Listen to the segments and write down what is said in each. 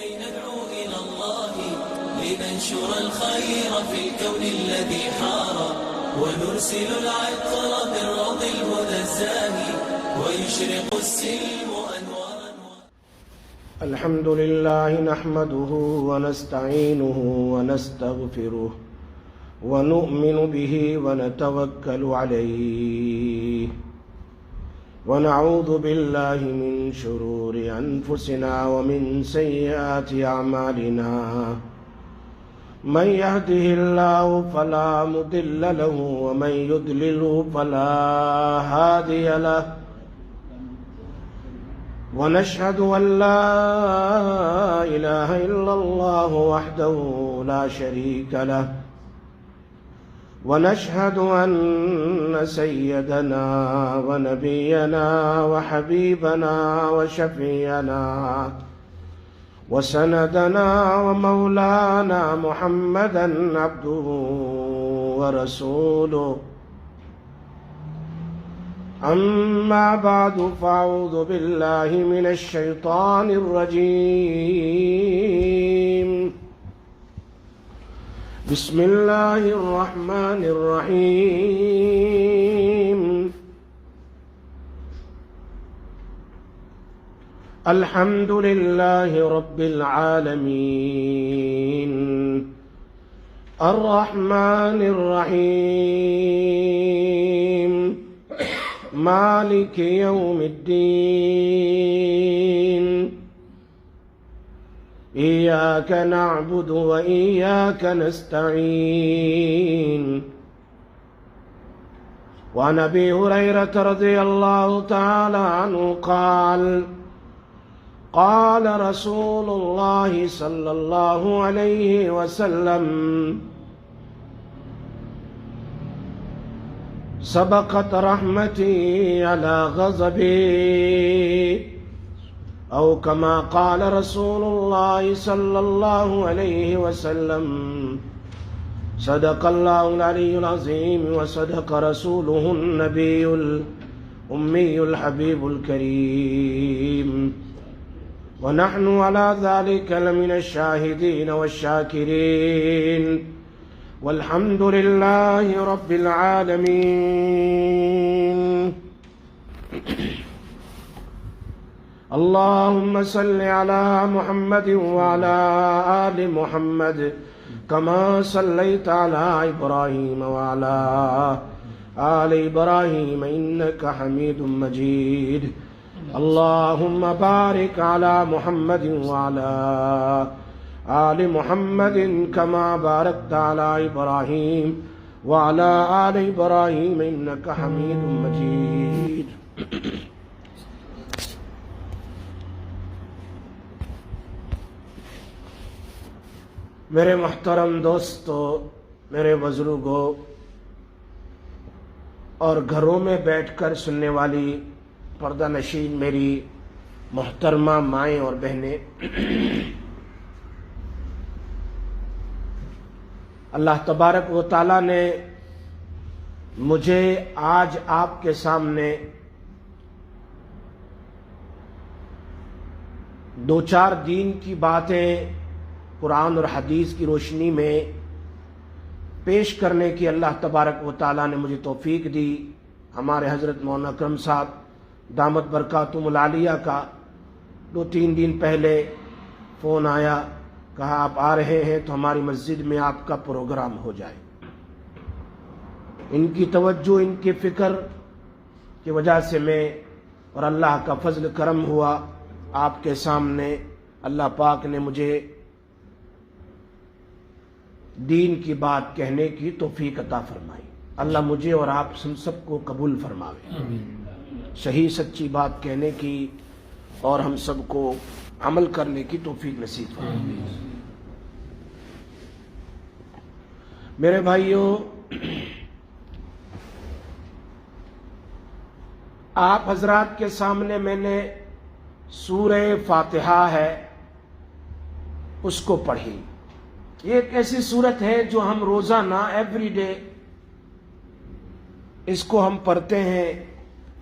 كي ندعو إلى الله لننشر الخير في الكون الذي حار ونرسل العطر من روض الهدى الزاهي ويشرق السلم أنوارا. الحمد لله نحمده ونستعينه ونستغفره ونؤمن به ونتوكل عليه ونعوذ بالله من شرور أنفسنا ومن سيئات أعمالنا من يهده الله فلا مضل له ومن يضلله فلا هادي له ونشهد أن لا إله إلا الله وحده لا شريك له ونشهد أن سيدنا ونبينا وحبيبنا وشفيعنا وسندنا ومولانا محمدا عبده ورسوله. أما بعد فأعوذ بالله من الشيطان الرجيم. بسم الله الرحمن الرحيم. الحمد لله رب العالمين الرحمن الرحيم مالك يوم الدين إياك نعبد وإياك نستعين. وعن أبي هريرة رضي الله تعالى عنه قال قال رسول الله صلى الله عليه وسلم سبقت رحمتي على غضبي أو كما قال رسول الله صلى الله عليه وسلم. صدق الله العلي العظيم وصدق رسوله النبي الأمي الحبيب الكريم ونحن على ذلك لمن الشاهدين والشاكرين والحمد لله رب العالمين. اللهم صل على محمد وعلى آل محمد كما صليت على إبراهيم وعلى آل إبراهيم إنك حميد مجيد. اللهم بارك على محمد وعلى آل محمد كما باركت على إبراهيم وعلى آل إبراهيم إنك حميد مجيد. میرے محترم دوستو، میرے بزرگوں اور گھروں میں بیٹھ کر سننے والی پردہ نشین میری محترمہ مائیں اور بہنیں، اللہ تبارک و تعالیٰ نے مجھے آج آپ کے سامنے دو چار دین کی باتیں قرآن اور حدیث کی روشنی میں پیش کرنے کی اللہ تبارک و تعالیٰ نے مجھے توفیق دی. ہمارے حضرت مولانا اکرم صاحب دامت برکاتہم العالیہ کا 2-3 دن پہلے فون آیا، کہا آپ آ رہے ہیں تو ہماری مسجد میں آپ کا پروگرام ہو جائے. ان کی توجہ، ان کی فکر کی وجہ سے میں اور اللہ کا فضل کرم ہوا آپ کے سامنے اللہ پاک نے مجھے دین کی بات کہنے کی توفیق عطا فرمائی. اللہ مجھے اور آپ سب کو قبول فرماوے، صحیح سچی بات کہنے کی اور ہم سب کو عمل کرنے کی توفیق نصیب فرمائے. میرے بھائیوں، آپ حضرات کے سامنے میں نے سورہ فاتحہ ہے اس کو پڑھی. یہ ایک ایسی صورت ہے جو ہم روزانہ ایوری ڈے اس کو ہم پڑھتے ہیں.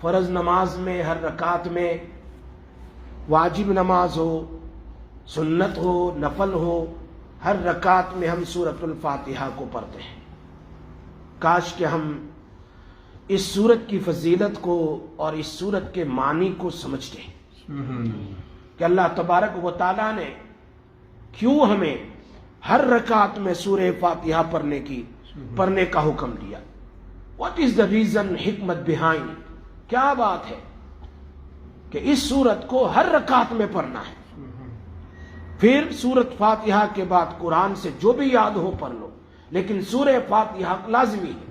فرض نماز میں ہر رکعت میں، واجب نماز ہو سنت ہو نفل ہو، ہر رکعت میں ہم سورۃ الفاتحہ کو پڑھتے ہیں۔ کاش کہ ہم اس سورت کی فضیلت کو اور اس سورت کے معنی کو سمجھتے ہیں کہ اللہ تبارک و تعالیٰ نے کیوں ہمیں ہر رکعت میں سورہ فاتحہ پڑھنے کا حکم دیا۔ واٹ از دا ریزن، حکمت بیہائنڈ، کیا بات ہے کہ اس سورت کو ہر رکعت میں پڑھنا ہے۔ پھر سورت فاتحہ کے بعد قرآن سے جو بھی یاد ہو پڑھ لو، لیکن سورہ فاتحہ لازمی ہے۔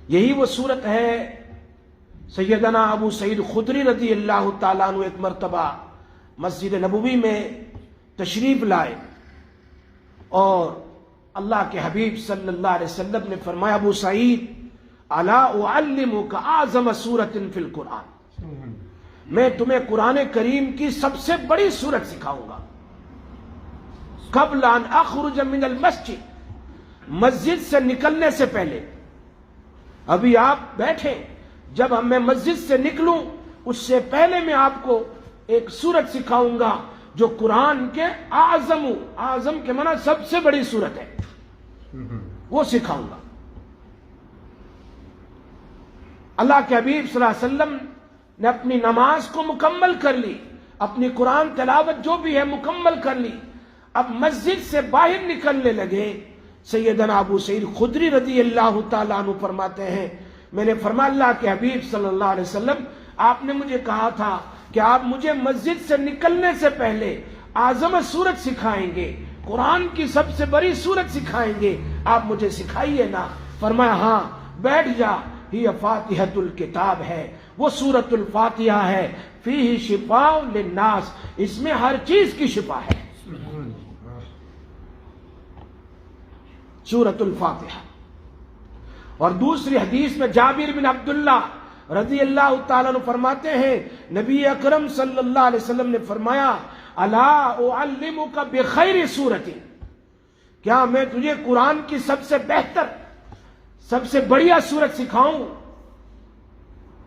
یہی وہ سورت ہے، سیدنا ابو سعید خدری رضی اللہ تعالیٰ عنہ ایک مرتبہ مسجد نبوی میں تشریف لائے اور اللہ کے حبیب صلی اللہ علیہ وسلم نے فرمایا، ابو سعید الا اعلمک اعظم سورۃ فی القرآن، میں تمہیں قرآن کریم کی سب سے بڑی سورت سکھاؤں گا۔ قبل ان اخرج من المسجد، مسجد سے نکلنے سے پہلے، ابھی آپ بیٹھے، جب میں مسجد سے نکلوں اس سے پہلے میں آپ کو ایک سورت سکھاؤں گا جو قرآن کے اعظم کے معنی سب سے بڑی سورت ہے، وہ سکھاؤں گا۔ اللہ کے حبیب صلی اللہ علیہ وسلم نے اپنی نماز کو مکمل کر لی، اپنی قرآن تلاوت جو بھی ہے مکمل کر لی، اب مسجد سے باہر نکلنے لگے۔ سیدنا ابو سعید خدری رضی اللہ تعالیٰ عنہ فرماتے ہیں، میں نے فرمایا اللہ کے حبیب صلی اللہ علیہ وسلم، آپ نے مجھے کہا تھا کہ آپ مجھے مسجد سے نکلنے سے پہلے اعظم سورت سکھائیں گے، قرآن کی سب سے بڑی سورت سکھائیں گے، آپ مجھے سکھائیے نا۔ فرمایا ہاں بیٹھ جا، یہ فاتحۃ الکتاب ہے، وہ سورۃ الفاتحہ ہے، فیہ شفاء للناس، اس میں ہر چیز کی شفا ہے، سورۃ الفاتحہ۔ اور دوسری حدیث میں جابر بن عبداللہ رضی اللہ تعالیٰ عنہ فرماتے ہیں، نبی اکرم صلی اللہ علیہ وسلم نے فرمایا، الا اعلمک بخیر سورۃ، کیا میں تجھے قرآن کی سب سے بہتر، سب سے بڑھیا سورت سکھاؤں؟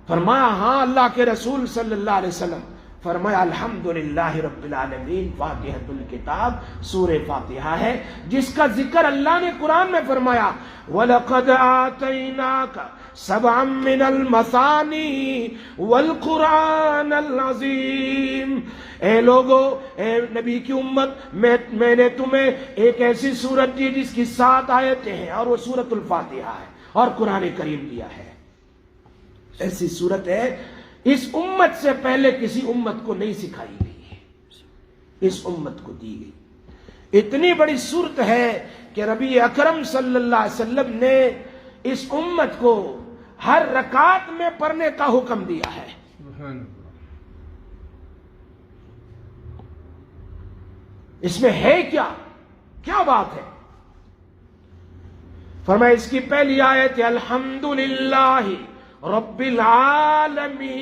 فرمایا ہاں اللہ کے رسول صلی اللہ علیہ وسلم۔ فرمایا الحمدللہ رب العالمین، فاتحۃ الکتاب سورہ فاتحہ ہے، جس کا ذکر اللہ نے قرآن میں فرمایا، وَلَقَدْ آتَيْنَاكَ سَبْعًا مِّنَ الْمَثَانِي وَالْقُرْآنَ الْعَظِيمِ، اے لوگو، اے نبی کی امت، میں نے تمہیں ایک ایسی سورت دی جس کی 7 آیتیں ہیں، اور وہ سورۃ الفاتحہ ہے، اور قرآن کریم دیا ہے۔ ایسی سورت ہے اس امت سے پہلے کسی امت کو نہیں سکھائی گئی ہے، اس امت کو دی گئی۔ اتنی بڑی صورت ہے کہ نبی اکرم صلی اللہ علیہ وسلم نے اس امت کو ہر رکعت میں پڑھنے کا حکم دیا ہے۔ اس میں ہے کیا بات ہے؟ فرمایا اس کی پہلی آیت ہے الحمدللہ رب العالمین،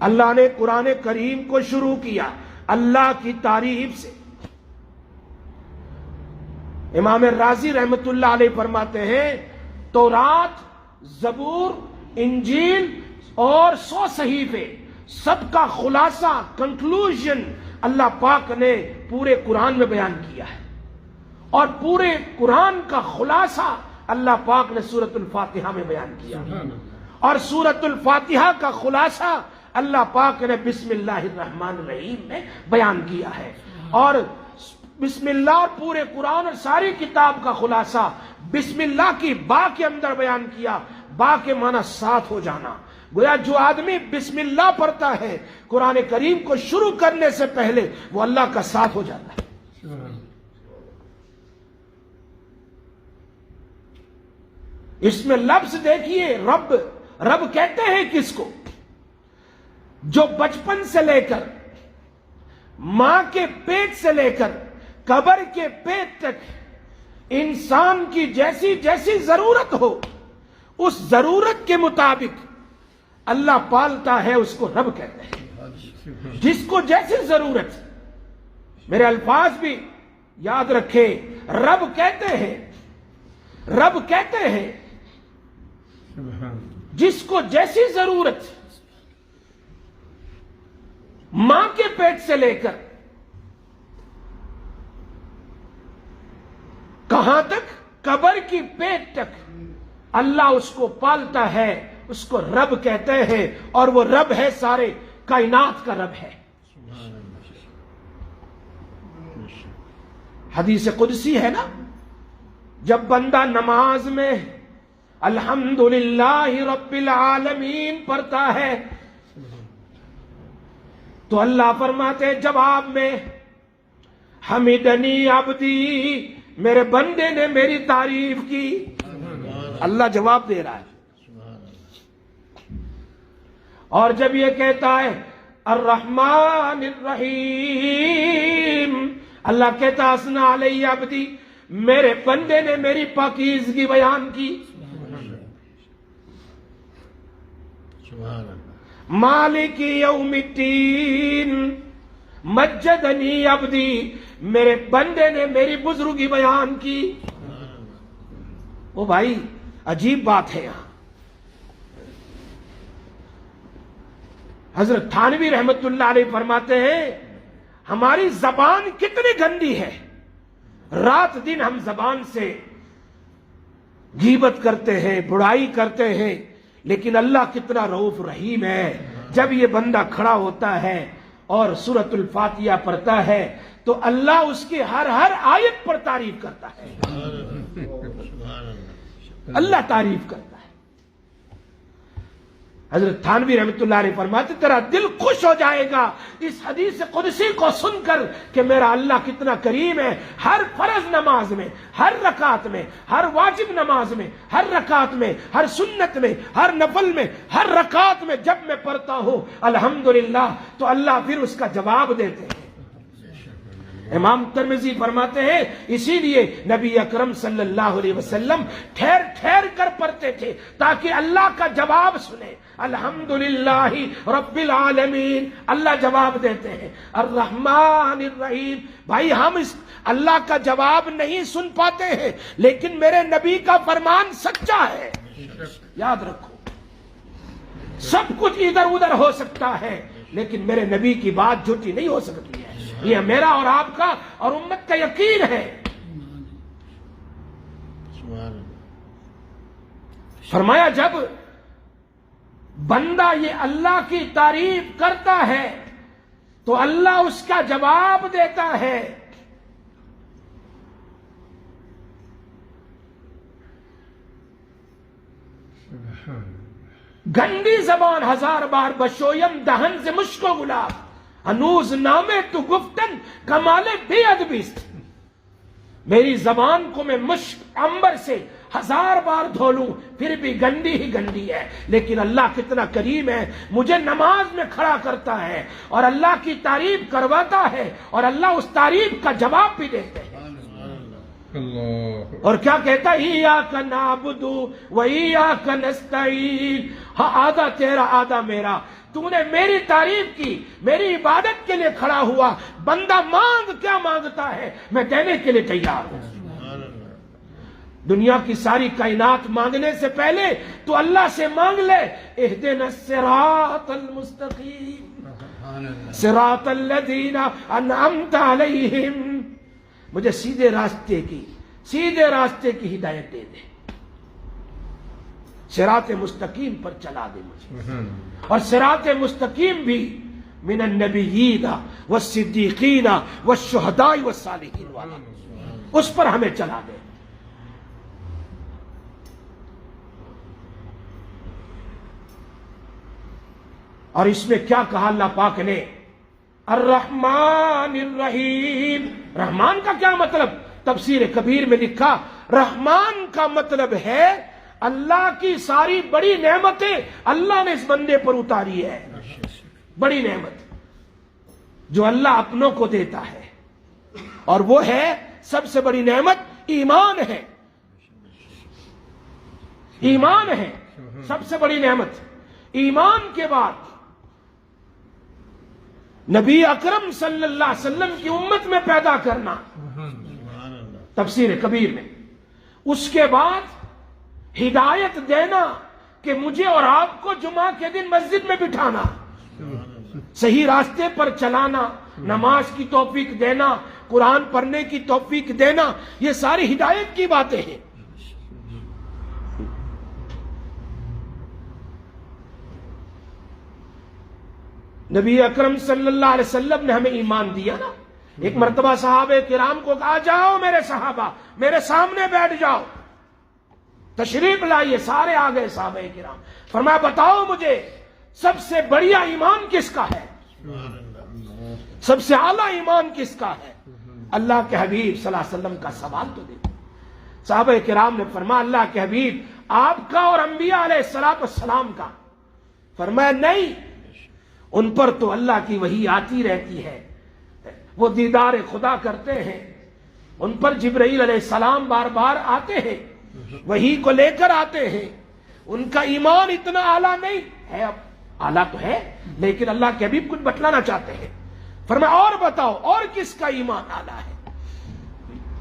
اللہ نے قرآن کریم کو شروع کیا اللہ کی تعریف سے۔ امام رازی رحمت اللہ علیہ فرماتے ہیں، تورات، زبور، انجیل اور 100 صحیفے، سب کا خلاصہ، کنکلوژن اللہ پاک نے پورے قرآن میں بیان کیا ہے، اور پورے قرآن کا خلاصہ اللہ پاک نے سورۃ الفاتحہ میں بیان کیا، اور سورۃ الفاتحہ کا خلاصہ اللہ پاک نے بسم اللہ الرحمن الرحیم میں بیان کیا ہے، اور بسم اللہ اور پورے قرآن اور ساری کتاب کا خلاصہ بسم اللہ کی با کے اندر بیان کیا۔ با کے معنی ساتھ ہو جانا، گویا جو آدمی بسم اللہ پڑھتا ہے قرآن کریم کو شروع کرنے سے پہلے وہ اللہ کا ساتھ ہو جاتا ہے۔ اس میں لفظ دیکھیے، رب کہتے ہیں کس کو؟ جو بچپن سے لے کر، ماں کے پیٹ سے لے کر قبر کے پیٹ تک انسان کی جیسی جیسی ضرورت ہو، اس ضرورت کے مطابق اللہ پالتا ہے، اس کو رب کہتے ہیں۔ جس کو جیسی ضرورت، میرے الفاظ بھی یاد رکھے، رب کہتے ہیں جس کو جیسی ضرورت، ماں کے پیٹ سے لے کر کہاں تک؟ قبر کی پیٹ تک اللہ اس کو پالتا ہے، اس کو رب کہتے ہیں، اور وہ رب ہے سارے کائنات کا رب ہے۔ حدیث قدسی ہے نا، جب بندہ نماز میں الحمدللہ رب العالمین پڑھتا ہے تو اللہ فرماتے ہیں جواب میں، حمدنی عبدی، میرے بندے نے میری تعریف کی۔ اللہ جواب دے رہا ہے۔ اور جب یہ کہتا ہے الرحمن الرحیم، اللہ کہتا اسنا علی عبدی، میرے بندے نے میری پاکیزگی بیان کی۔ مالک یوم الدین، مجدنی عبدی، میرے بندے نے میری بزرگی بیان کی۔ او بھائی عجیب بات ہے یہاں۔ حضرت تھانوی رحمت اللہ علیہ فرماتے ہیں ہماری زبان کتنی گندی ہے، رات دن ہم زبان سے غیبت کرتے ہیں، برائی کرتے ہیں، لیکن اللہ کتنا رؤوف رحیم ہے۔ جب یہ بندہ کھڑا ہوتا ہے اور سورۃ الفاتحہ پڑھتا ہے تو اللہ اس کی ہر آیت پر تعریف کرتا ہے، اللہ تعریف کرتا ہے۔ حضرت تھانوی رحمت اللہ علیہ فرماتے تیرا دل خوش ہو جائے گا اس حدیث قدسی کو سن کر کہ میرا اللہ کتنا کریم ہے۔ ہر فرض نماز میں، ہر رکعت میں، ہر واجب نماز میں، ہر رکعت میں، ہر سنت میں، ہر نفل میں، ہر رکعت میں جب میں پڑھتا ہوں الحمدللہ تو اللہ پھر اس کا جواب دیتے ہیں۔ امام ترمذی فرماتے ہیں اسی لیے نبی اکرم صلی اللہ علیہ وسلم ٹھہر ٹھہر کر پڑھتے تھے تاکہ اللہ کا جواب سنے۔ الحمدللہ رب العالمین، اللہ جواب دیتے ہیں۔ الرحمن الرحیم، بھائی ہم اس اللہ کا جواب نہیں سن پاتے ہیں لیکن میرے نبی کا فرمان سچا ہے، یاد رکھو۔ سب کچھ ادھر ادھر ہو سکتا ہے لیکن میرے نبی کی بات جھوٹی نہیں ہو سکتی ہے، یہ میرا اور آپ کا اور امت کا یقین ہے۔ فرمایا جب بندہ یہ اللہ کی تعریف کرتا ہے تو اللہ اس کا جواب دیتا ہے۔ گندی زبان ہزار بار بشویم دہن سے مشک و گلاب، ہنوز نامے تو گفتن کمالے بے ادبیست۔ میری زبان کو میں مشک عنبر سے ہزار بار دھو لوں پھر بھی گندی ہی گندی ہے، لیکن اللہ کتنا کریم ہے، مجھے نماز میں کھڑا کرتا ہے اور اللہ کی تعریف کرواتا ہے اور اللہ اس تعریف کا جواب بھی دیتے ہیں۔ اور کیا کہتا ہے ایاک نعبد و ایاک نستعین، ہاں آدھا تیرا آدھا میرا، تو نے میری تعریف کی، میری عبادت کے لیے کھڑا ہوا، بندہ مانگ کیا مانگتا ہے میں دینے کے لیے تیار ہوں۔ دنیا کی ساری کائنات مانگنے سے پہلے تو اللہ سے مانگ لے اہدنا الصراط المستقیم صراط الذین انعمت علیہم، مجھے سیدھے راستے کی ہدایت دے دے، صراط مستقیم پر چلا دے مجھے۔ اور صراط مستقیم بھی من النبیین والصدیقین والشہداء والصالحین والا، اس پر ہمیں چلا دے۔ اور اس میں کیا کہا اللہ پاک نے؟ الرحمن الرحیم۔ رحمان کا کیا مطلب؟ تفسیر کبیر میں لکھا رحمان کا مطلب ہے اللہ کی ساری بڑی نعمتیں اللہ نے اس بندے پر اتاری ہے۔ بڑی نعمت جو اللہ اپنوں کو دیتا ہے، اور وہ ہے سب سے بڑی نعمت ایمان ہے۔ ایمان ہے سب سے بڑی نعمت۔ ایمان کے بعد نبی اکرم صلی اللہ علیہ وسلم کی امت میں پیدا کرنا، تفسیر کبیر میں۔ اس کے بعد ہدایت دینا کہ مجھے اور آپ کو جمعہ کے دن مسجد میں بٹھانا، صحیح راستے پر چلانا، نماز کی توفیق دینا، قرآن پڑھنے کی توفیق دینا، یہ ساری ہدایت کی باتیں ہیں۔ نبی اکرم صلی اللہ علیہ وسلم نے ہمیں ایمان دیا نا۔ ایک مرتبہ صحابہ کرام کو کہا جاؤ میرے صحابہ میرے سامنے بیٹھ جاؤ، تشریف لائیے، سارے آ گئے صحابہ کرام۔ فرمایا بتاؤ مجھے سب سے بڑھیا ایمان کس کا ہے، سب سے اعلیٰ ایمان کس کا ہے؟ اللہ کے حبیب صلی اللہ علیہ وسلم کا سوال تو دیکھو۔ صحابہ کرام نے فرمایا اللہ کے حبیب آپ کا اور انبیاء علیہ السلام کا۔ فرمایا نہیں، ان پر تو اللہ کی وحی آتی رہتی ہے، وہ دیدار خدا کرتے ہیں، ان پر جبرائیل علیہ السلام بار بار آتے ہیں، وحی کو لے کر آتے ہیں، ان کا ایمان اتنا اعلیٰ نہیں ہے، اب اعلیٰ تو ہے لیکن اللہ کے حبیب کچھ بتلانا چاہتے ہیں۔ فرمایا اور بتاؤ اور کس کا ایمان اعلیٰ ہے؟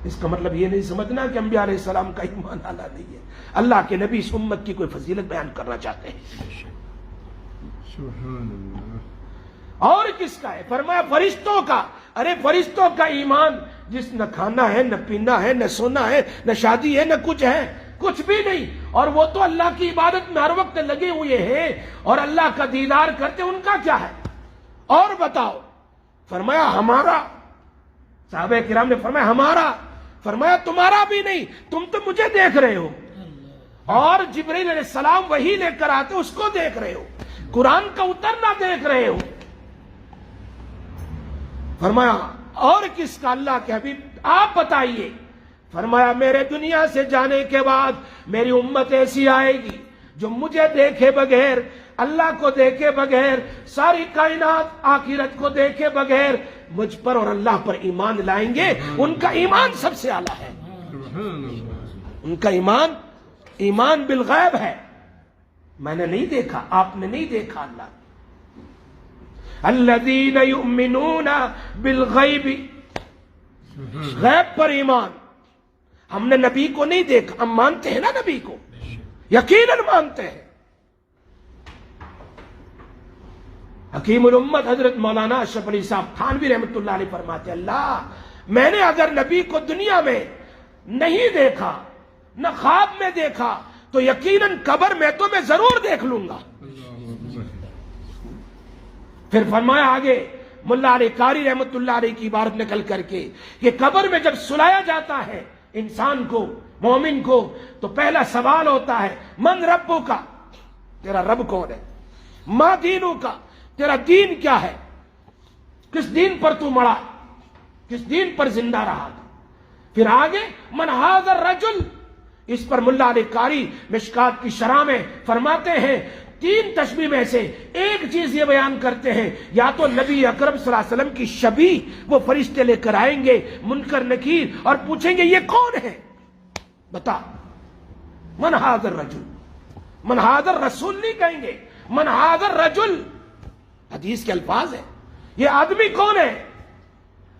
اس کا مطلب یہ نہیں سمجھنا کہ انبیاء علیہ السلام کا ایمان اعلیٰ نہیں ہے، اللہ کے نبی اس امت کی کوئی فضیلت بیان کرنا چاہتے ہیں۔ اور کس کا ہے؟ فرمایا فرشتوں کا۔ ارے فرشتوں کا ایمان جس نہ کھانا ہے نہ پینا ہے نہ سونا ہے نہ شادی ہے نہ کچھ ہے، کچھ بھی نہیں، اور وہ تو اللہ کی عبادت میں ہر وقت لگے ہوئے ہیں اور اللہ کا دیدار کرتے، ان کا کیا ہے؟ اور بتاؤ۔ فرمایا ہمارا۔ صحابہ کرام نے فرمایا ہمارا۔ فرمایا تمہارا بھی نہیں، تم تو مجھے دیکھ رہے ہو، اور جبرائیل علیہ السلام وہی لے کر آتے اس کو دیکھ رہے ہو، قرآن کا اترنا دیکھ رہے ہو۔ فرمایا اور کس کا؟ اللہ کے حبیب آپ بتائیے۔ فرمایا میرے دنیا سے جانے کے بعد میری امت ایسی آئے گی جو مجھے دیکھے بغیر، اللہ کو دیکھے بغیر، ساری کائنات آخرت کو دیکھے بغیر مجھ پر اور اللہ پر ایمان لائیں گے، ان کا ایمان سب سے اعلیٰ ہے، ان کا ایمان بالغیب ہے، میں نے نہیں دیکھا، آپ نے نہیں دیکھا۔ اللہ الذین یؤمنون بالغیب، غیب پر ایمان۔ ہم نے نبی کو نہیں دیکھا، ہم مانتے ہیں نا نبی کو، یقیناً مانتے ہیں۔ حکیم الامت حضرت مولانا اشرف علی صاحب تھانوی رحمۃ اللہ علیہ فرماتے ہیں اللہ میں نے اگر نبی کو دنیا میں نہیں دیکھا، نہ خواب میں دیکھا، تو یقیناً قبر میں تو میں ضرور دیکھ لوں گا۔ پھر فرمایا آگے ملا علی قاری رحمۃ اللہ علیہ کی عبارت نقل کر کے کہ قبر میں جب سلایا جاتا ہے انسان کو، مومن کو، تو پہلا سوال ہوتا ہے من ربو کا، تیرا رب کون ہے؟ ما دینو کا، تیرا دین کیا ہے؟ کس دین پر تو مڑا، کس دین پر زندہ رہا تھا؟ پھر آگے من ھذا الرجل، اس پر ملا علی قاری مشکات کی شرح میں فرماتے ہیں 3 تشبیہ میں سے ایک چیز یہ بیان کرتے ہیں، یا تو نبی اکرم صلی اللہ علیہ وسلم کی شبیہ وہ فرشتے لے کر آئیں گے منکر نکیر اور پوچھیں گے یہ کون ہے، بتا من ھذا الرجل، من ھذا الرسول نہیں کہیں گے، من ھذا الرجل، حدیث کے الفاظ ہیں، یہ آدمی کون ہے؟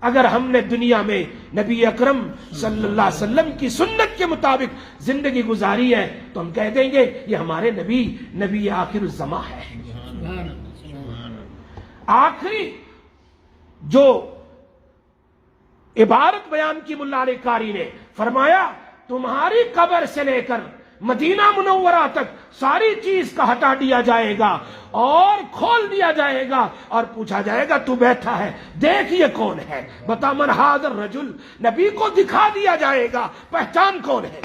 اگر ہم نے دنیا میں نبی اکرم صلی اللہ علیہ وسلم کی سنت کے مطابق زندگی گزاری ہے تو ہم کہہ دیں گے یہ ہمارے نبی آخر الزماں ہے۔ آخری جو عبارت بیان کی ملا علی قاری نے فرمایا تمہاری قبر سے لے کر مدینہ منورہ تک ساری چیز کا ہٹا دیا جائے گا اور کھول دیا جائے گا اور پوچھا جائے گا تو بیٹھا ہے دیکھ یہ کون ہے، بتا من ھذا الرجل، نبی کو دکھا دیا جائے گا پہچان کون ہے،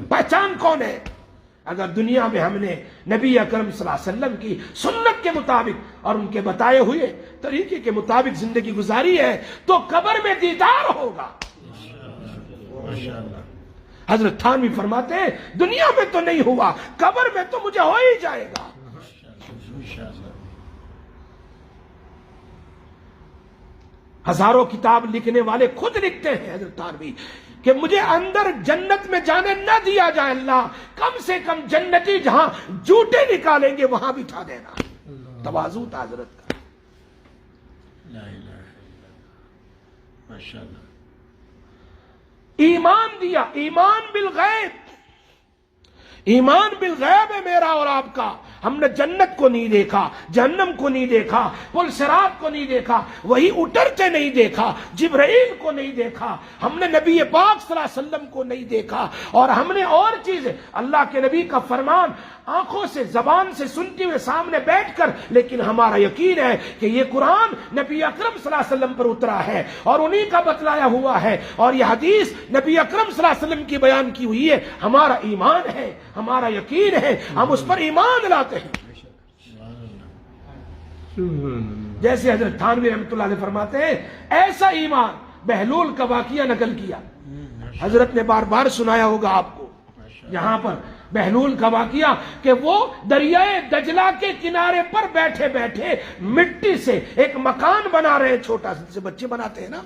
پہچان کون ہے۔ اگر دنیا میں ہم نے نبی اکرم صلی اللہ علیہ وسلم کی سنت کے مطابق اور ان کے بتائے ہوئے طریقے کے مطابق زندگی گزاری ہے تو قبر میں دیدار ہوگا۔ حضرت تھانوی فرماتے ہیں دنیا میں تو نہیں ہوا، قبر میں تو مجھے ہو ہی جائے گا۔ ہزاروں کتاب لکھنے والے خود لکھتے ہیں حضرت تھانوی کہ مجھے اندر جنت میں جانے نہ دیا جائے اللہ، کم سے کم جنتی جہاں جوتے نکالیں گے وہاں بٹھا دینا۔ تواضع تھا حضرت کا۔ ماشاءاللہ۔ ایمان دیا، ایمان بالغیب، ایمان بالغیب ہے میرا اور آپ کا. ہم نے جنت کو نہیں دیکھا, جہنم کو نہیں دیکھا, پل صراط کو نہیں دیکھا, وہی اترتے نہیں دیکھا, جبرائیل کو نہیں دیکھا, ہم نے نبی پاک صلی اللہ علیہ وسلم کو نہیں دیکھا, اور ہم نے اور چیزیں اللہ کے نبی کا فرمان آنکھوں سے زبان سے سنتے ہوئے سامنے بیٹھ کر, لیکن ہمارا یقین ہے کہ یہ قرآن نبی اکرم صلی اللہ علیہ وسلم پر اترا ہے اور انہی کا بتلایا ہوا ہے, اور یہ حدیث نبی اکرم صلی اللہ علیہ وسلم کی بیان کی ہوئی ہے. ہمارا ایمان ہے, ہمارا یقین ہے, ہم اس پر ایمان لاتے ہیں. جیسے حضرت تھانوی رحمۃ اللہ علیہ فرماتے ہیں, ایسا ایمان بہلول کا واقعہ نقل کیا, حضرت نے بار بار سنایا ہوگا آپ کو یہاں پر بہلول کا واقعہ, کہ وہ دریائے دجلہ کے کنارے پر بیٹھے بیٹھے مٹی سے ایک مکان بنا رہے ہیں, چھوٹا سے بچے بناتے ہیں نا,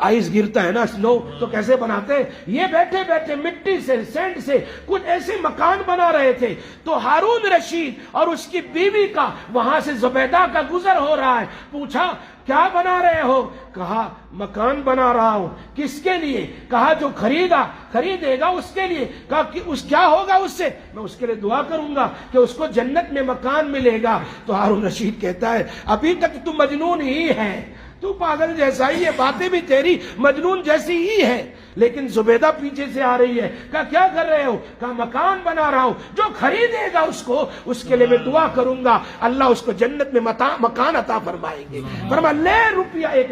آئس گرتا ہے نا سنو, تو کیسے بناتے ہیں, یہ بیٹھے بیٹھے مٹی سے سینڈ سے کچھ ایسے مکان بنا رہے تھے. تو ہارون رشید اور اس کی بیوی کا وہاں سے زبیدہ کا گزر ہو رہا ہے. پوچھا کیا بنا رہے ہو؟ کہا مکان بنا رہا ہوں. کس کے لیے؟ کہا جو خریدے گا اس کے لیے. کہا کہ اس کیا ہوگا اس سے؟ میں اس کے لیے دعا کروں گا کہ اس کو جنت میں مکان ملے گا. تو ہارون رشید کہتا ہے ابھی تک تو مجنون ہی ہے, تو پاگل جیسا ہی ہے, باتیں بھی تیری مجنون جیسی ہی ہے. لیکن زبیدہ پیچھے سے آ رہی ہے. کہا کیا کر رہے ہو؟ کہا مکان بنا رہا ہوں, جو خریدے گا اس کو, اس کے لیے میں دعا کروں گا اللہ اس کو جنت میں مکان عطا فرمائیں گے. فرمایا لے روپیہ 1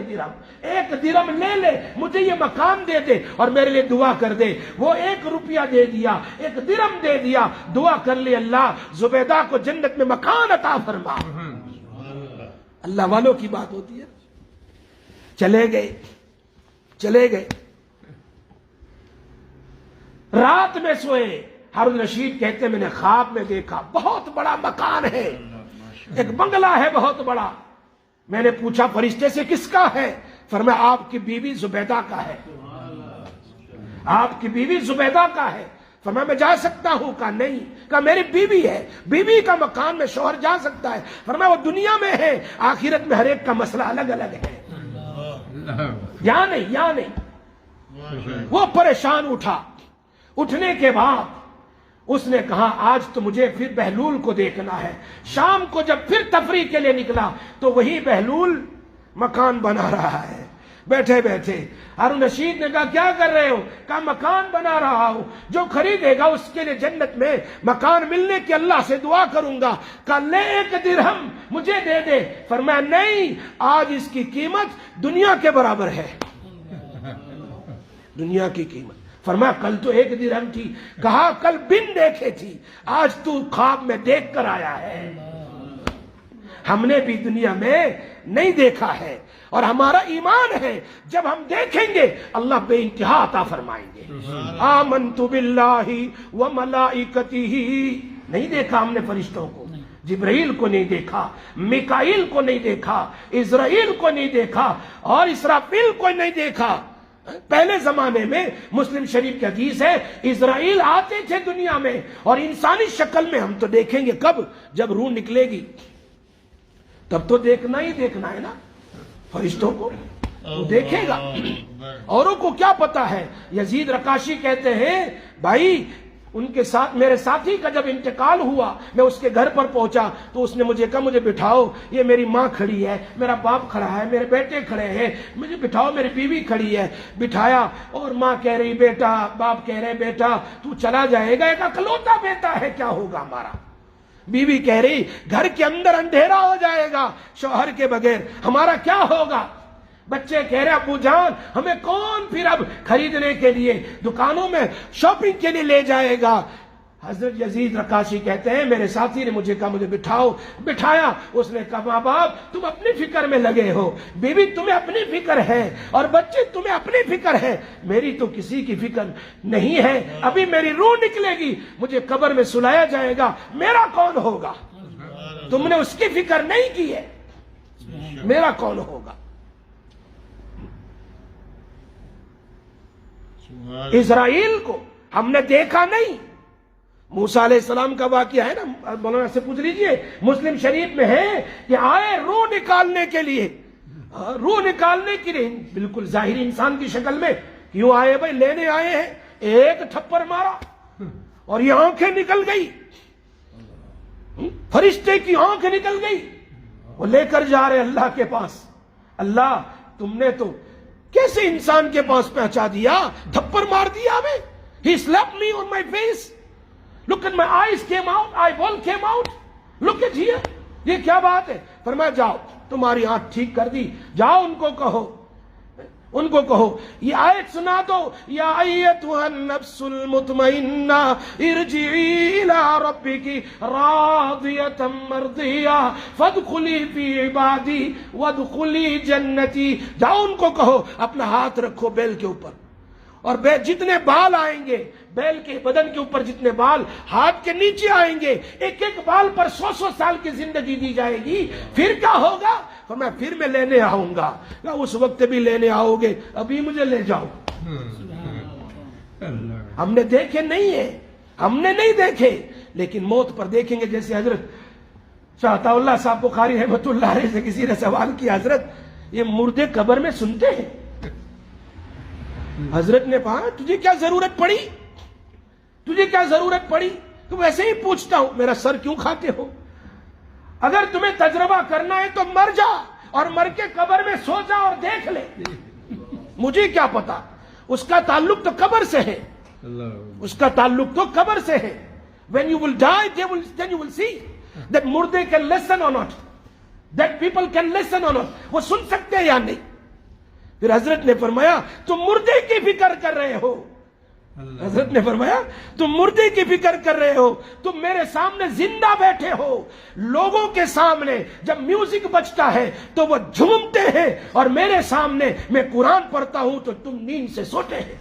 درہم لے لے, مجھے یہ مکان دے دے اور میرے لیے دعا کر دے. وہ 1 روپیہ دے دیا, 1 درہم دے دیا, دعا کر لی اللہ زبیدہ کو جنت میں مکان عطا فرما. اللہ والوں کی بات ہوتی ہے. چلے گئے رات میں سوئے. ہارون رشید کہتے میں نے خواب میں دیکھا بہت بڑا مکان ہے, ایک بنگلہ ہے بہت بڑا. میں نے پوچھا فرشتے سے کس کا ہے؟ فرمایا آپ کی بیوی زبیدہ کا ہے. آپ کی بیوی زبیدہ کا ہے. فرمایا میں جا سکتا ہوں؟ کہا نہیں. کہا میری بیوی ہے, بیوی کا مکان میں شوہر جا سکتا ہے. فرمایا وہ دنیا میں ہے, آخرت میں ہر ایک کا مسئلہ الگ الگ ہے. یا نہیں. وہ پریشان اٹھا. اٹھنے کے بعد اس نے کہا آج تو مجھے پھر بہلول کو دیکھنا ہے. شام کو جب پھر تفریح کے لیے نکلا تو وہی بہلول مکان بنا رہا ہے. بیٹھے بیٹھے ہارون رشید نے کہا کیا کر رہے ہو؟ کہا مکان بنا رہا ہوں, جو خریدے گا اس کے لیے جنت میں مکان ملنے کی اللہ سے دعا کروں گا. کہا لے 1 درہم مجھے دے دے. فرمایا نہیں, آج اس کی قیمت دنیا کے برابر ہے, دنیا کی قیمت. فرمایا کل تو 1 درہم تھی. کہا کل بن دیکھے تھی, آج تو خواب میں دیکھ کر آیا ہے. ہم نے بھی دنیا میں نہیں دیکھا ہے, اور ہمارا ایمان ہے جب ہم دیکھیں گے اللہ بے انتہا عطا فرمائیں گے. آمنت باللہ وملائکتہ. نہیں دیکھا ہم نے فرشتوں کو, جبرائیل کو نہیں دیکھا, میکائیل کو نہیں دیکھا, اسرائیل کو نہیں دیکھا, اور اسرافیل کو نہیں دیکھا. پہلے زمانے میں مسلم شریف کی حدیث ہے اسرائیل آتے تھے دنیا میں, اور انسانی شکل میں. ہم تو دیکھیں گے کب؟ جب روح نکلے گی تب تو دیکھنا ہی دیکھنا ہے نا. فرشتوں کو وہ دیکھے گا, اوروں کو کیا پتا ہے. یزید رقاشی کہتے ہیں بھائی ان کے ساتھ میرے ساتھی کا جب انتقال ہوا, میں اس کے گھر پر پہنچا تو اس نے مجھے کہا مجھے بٹھاؤ, یہ میری ماں کھڑی ہے, میرا باپ کھڑا ہے, میرے بیٹے کھڑے ہیں, مجھے بٹھاؤ, میری بیوی کھڑی ہے. بٹھایا, اور ماں کہہ رہی بیٹا, باپ کہہ رہے بیٹا تو چلا جائے گا, ایک اکلوتا بیٹا ہے, کیا ہوگا ہمارا. بیوی کہہ رہی گھر کے اندر اندھیرا ہو جائے گا شوہر کے بغیر, ہمارا کیا ہوگا. بچے کہہ رہے ابو جان ہمیں کون پھر اب خریدنے کے لیے دکانوں میں شاپنگ کے لیے لے جائے گا. حضرت یزید رقاشی کہتے ہیں میرے ساتھی نے مجھے کہا مجھے بٹھاؤ. بٹھایا, اس نے کہا ماں باپ تم اپنی فکر میں لگے ہو, بیوی تمہیں اپنی فکر ہے, اور بچے تمہیں اپنی فکر ہے, میری تو کسی کی فکر نہیں ہے. ابھی میری روح نکلے گی, مجھے قبر میں سلایا جائے گا, میرا کون ہوگا. تم نے اس کی فکر نہیں کی ہے, میرا کون ہوگا. اسرائیل کو ہم نے دیکھا نہیں. موسیٰ علیہ السلام کا واقعہ ہے نا, مولانا سے پوچھ لیجئے, مسلم شریف میں ہے کہ آئے روح نکالنے کے لیے, بالکل ظاہری انسان کی شکل میں. کیوں آئے بھائی؟ لینے آئے ہیں. ایک تھپڑ مارا اور یہ آنکھیں نکل گئی، فرشتے کی آنکھ نکل گئی، وہ لے کر جا رہے اللہ کے پاس. اللہ تم نے تو کیسے انسان کے پاس پہنچا دیا، تھپڑ مار دیا ہمیں. He slapped me on my face. Look at my eyes came out, eyeball came out. Look at here. یہ کیا بات ہے؟ فرمایا جاؤ تمہاری آنکھ ٹھیک کر دی، جاؤ ان کو کہو یہ آیت سنا دو، یا ایتھا النفس المطمئنہ ارجعی الی ربک راضیۃ مرضیہ فادخلی فی عبادی وادخلی جنتی. جاؤ ان کو کہو اپنا ہاتھ رکھو بیل کے اوپر، اور جتنے بال آئیں گے بیل کے بدن کے اوپر، جتنے بال ہاتھ کے نیچے آئیں گے، ایک ایک بال پر 100 سال کی زندگی دی جائے گی. پھر کیا ہوگا؟ فرمایا پھر میں لینے آؤں گا. اس وقت بھی لینے آؤ گے، ابھی مجھے لے جاؤ. ہم نے دیکھے نہیں ہیں، ہم نے نہیں دیکھے، لیکن موت پر دیکھیں گے. جیسے حضرت شاہ عطا اللہ صاحب بخاری رحمۃ اللہ علیہ سے کسی نے سوال کیا، حضرت یہ مردے قبر میں سنتے ہیں؟ حضرت نے کہا تجھے کیا ضرورت پڑی، تجھے کیا ضرورت پڑی؟ تو ویسے ہی پوچھتا ہوں، میرا سر کیوں کھاتے ہو؟ اگر تمہیں تجربہ کرنا ہے تو مر جا، اور مر کے قبر میں سو جا اور دیکھ لے. مجھے کیا پتا، اس کا تعلق تو قبر سے ہے، اس کا تعلق تو قبر سے ہے. When you will die, then you will see that مردے can listen or not, that people can listen or not. وہ سن سکتے ہیں یا نہیں. پھر حضرت نے فرمایا تم مردے کی فکر کر رہے ہو. حضرت نے فرمایا تم مردے کی فکر کر رہے ہو، تم میرے سامنے زندہ بیٹھے ہو. لوگوں کے سامنے جب میوزک بجتا ہے تو وہ جھومتے ہیں، اور میرے سامنے میں قرآن پڑھتا ہوں تو تم نیند سے سوتے ہیں.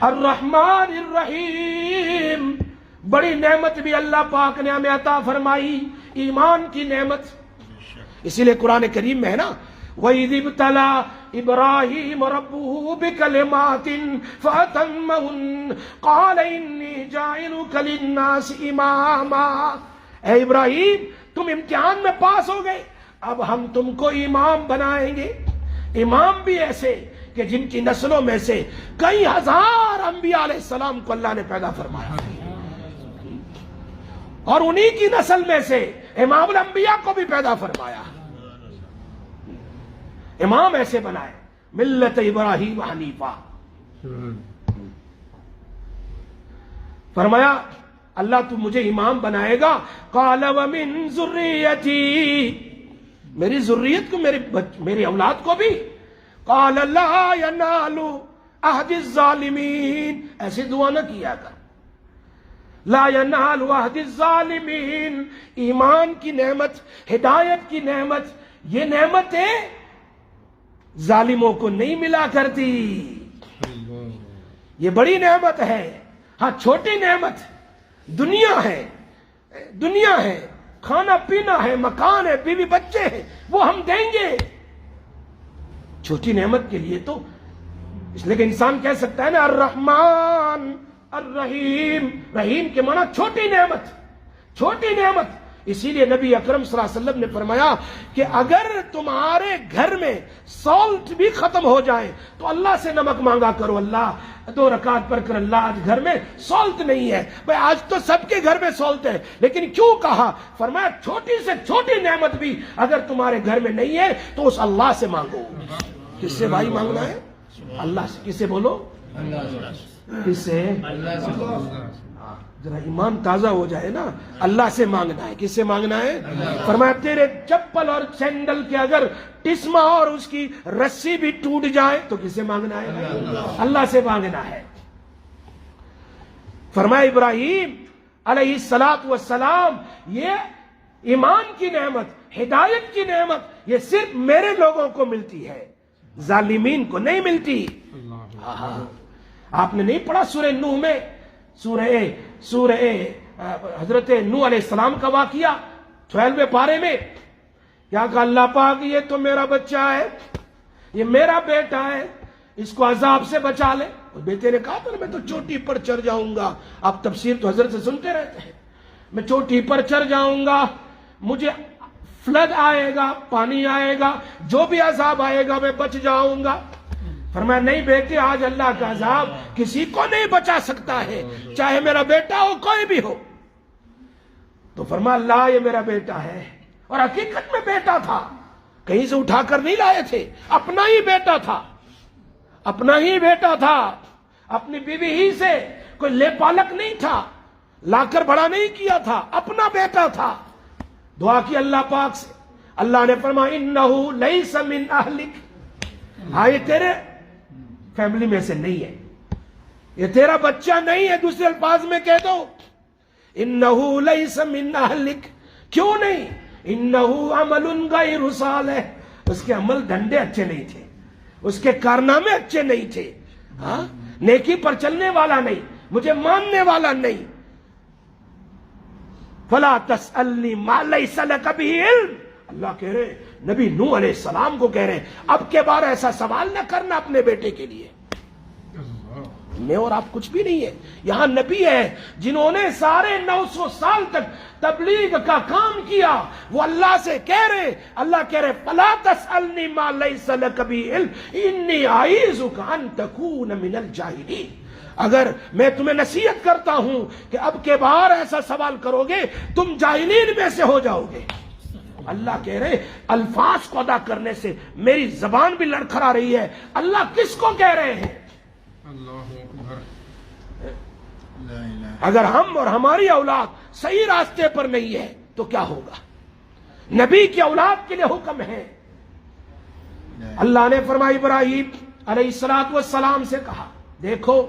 الرحمن الرحیم. بڑی نعمت بھی اللہ پاک نے ہمیں عطا فرمائی، ایمان کی نعمت. اسی لیے قرآن کریم میں ہے نا، وَإِذِ ابْتَلَىٰ إِبْرَاهِيمَ رَبُّهُ بِكَلِمَاتٍ فَأَتَمَّهُنَّ قَالَ إِنِّي جَاعِلُكَ لِلنَّاسِ إِمَامًا. اے ابراہیم تم امتحان میں پاس ہو گئے، اب ہم تم کو امام بنائیں گے. امام بھی ایسے کہ جن کی نسلوں میں سے کئی ہزار انبیاء علیہ السلام کو اللہ نے پیدا فرمایا، اور انہی کی نسل میں سے امام الانبیاء کو بھی پیدا فرمایا. امام ایسے بنائے، ملت ابراہیم حنیفہ. فرمایا اللہ تو مجھے امام بنائے گا. قال ومن ذریتی، میری ذریت کو، میری اولاد کو بھی. قال لا ینال عہد الظالمین. ایسی دعا نہ کیا کر. لا ینال عہد الظالمین. ایمان کی نعمت، ہدایت کی نعمت، یہ نعمتیں ظالموں کو نہیں ملا کرتی. یہ بڑی نعمت ہے. ہاں چھوٹی نعمت دنیا ہے، دنیا ہے، کھانا پینا ہے، مکان ہے، بیوی بچے ہیں، وہ ہم دیں گے. چھوٹی نعمت کے لیے تو اس لیے کہ انسان کہہ سکتا ہے نا الرحمن الرحیم. رحیم کے معنی چھوٹی نعمت، چھوٹی نعمت. اسی لیے نبی اکرم صلی اللہ علیہ وسلم نے فرمایا کہ اگر تمہارے گھر میں سالٹ بھی ختم ہو جائے تو اللہ سے نمک مانگا کرو. اللہ 2 رکعت پڑھ کر، اللہ آج گھر میں سالٹ نہیں ہے. بھائی آج تو سب کے گھر میں سالٹ ہے، لیکن کیوں کہا؟ فرمایا چھوٹی سے چھوٹی نعمت بھی اگر تمہارے گھر میں نہیں ہے تو اس اللہ سے مانگو. کس سے بھائی مانگنا ہے؟ اللہ سے. کس سے بولو؟ کس سے؟ ذرا ایمان تازہ ہو جائے نا. اللہ سے مانگنا ہے. کس سے مانگنا ہے؟ فرمایا تیرے چپل اور سینڈل کے اگر ٹسما اور اس کی رسی بھی ٹوٹ جائے تو کس سے مانگنا ہے؟ اللہ سے مانگنا ہے. فرمایا ابراہیم علیہ السلام یہ ایمان کی نعمت، ہدایت کی نعمت یہ صرف میرے لوگوں کو ملتی ہے، ظالمین کو نہیں ملتی. آپ نے نہیں پڑھا سورہ نوح میں، سورہ حضرت نوح علیہ السلام کا واقعہ 12ویں پارے میں کیا کہا اللہ پاک؟ یہ تو میرا بچہ ہے، یہ میرا بیٹا ہے، اس کو عذاب سے بچا لے. بیٹے نے کہا میں تو چوٹی پر چڑھ جاؤں گا. آپ تفسیر تو حضرت سے سنتے رہتے ہیں. میں چوٹی پر چڑھ جاؤں گا، مجھے فلڈ آئے گا، پانی آئے گا، جو بھی عذاب آئے گا میں بچ جاؤں گا. فرمایا نہیں بیٹے، آج اللہ کا عذاب کسی کو نہیں بچا سکتا ہے، چاہے میرا بیٹا ہو کوئی بھی ہو۔ تو فرمایا اللہ یہ میرا بیٹا ہے، اور حقیقت میں بیٹا تھا، کہیں سے اٹھا کر نہیں لائے تھے، اپنا ہی بیٹا تھا، اپنا ہی بیٹا تھا، اپنی بیوی ہی سے، کوئی لے پالک نہیں تھا، لا کر بڑا نہیں کیا تھا، اپنا بیٹا تھا۔ دعا کی اللہ پاک سے، اللہ نے فرمایا انہو لیس من اہلک، ہاں یہ تیرے فیملی میں سے نہیں ہے، یہ تیرا بچہ نہیں ہے۔ دوسرے الفاظ میں کہہ دو انہو لیس من اہلک، کیوں نہیں؟ انہو عمل غیر صالح، اس کے عمل دھندے اچھے نہیں تھے، اس کے کارنامے اچھے نہیں تھے، ہاں نیکی پر چلنے والا نہیں، مجھے ماننے والا نہیں۔ فلا تسألنی ما لیس لک بہ علم، اللہ کہہ رہے، نبی نوح علیہ السلام کو کہہ رہے اب کے بعد ایسا سوال نہ کرنا اپنے بیٹے کے لیے، میں اور آپ کچھ بھی نہیں ہے، یہاں نبی ہے جنہوں نے سارے 900 سال تک تبلیغ کا کام کیا، وہ اللہ سے کہہ رہے، اللہ کہہ رہے فلا تسألنی ما لیس لک بہ علم انی اعیذک ان تکون من الجاہلین۔ اگر میں تمہیں نصیحت کرتا ہوں کہ اب کے بعد ایسا سوال کرو گے تم جاہلین میں سے ہو جاؤ گے۔ اللہ کہہ رہے الفاظ کو ادا کرنے سے میری زبان بھی لڑکھڑا رہی ہے، اللہ کس کو کہہ رہے ہیں؟ اگر ہم اور ہماری اولاد صحیح راستے پر نہیں ہے تو کیا ہوگا؟ نبی کی اولاد کے لیے حکم ہے۔ اللہ نے فرمایا ابراہیم علیہ السلام سے کہا دیکھو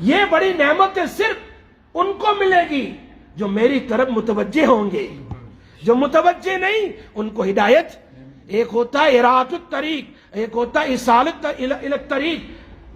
یہ بڑی نعمتیں صرف ان کو ملے گی جو میری طرف متوجہ ہوں گے، جو متوجہ نہیں ان کو ہدایت، ایک ہوتا ہے اراۃ الطریق، ایک ہوتا ہے اصالۃ الی الطریق۔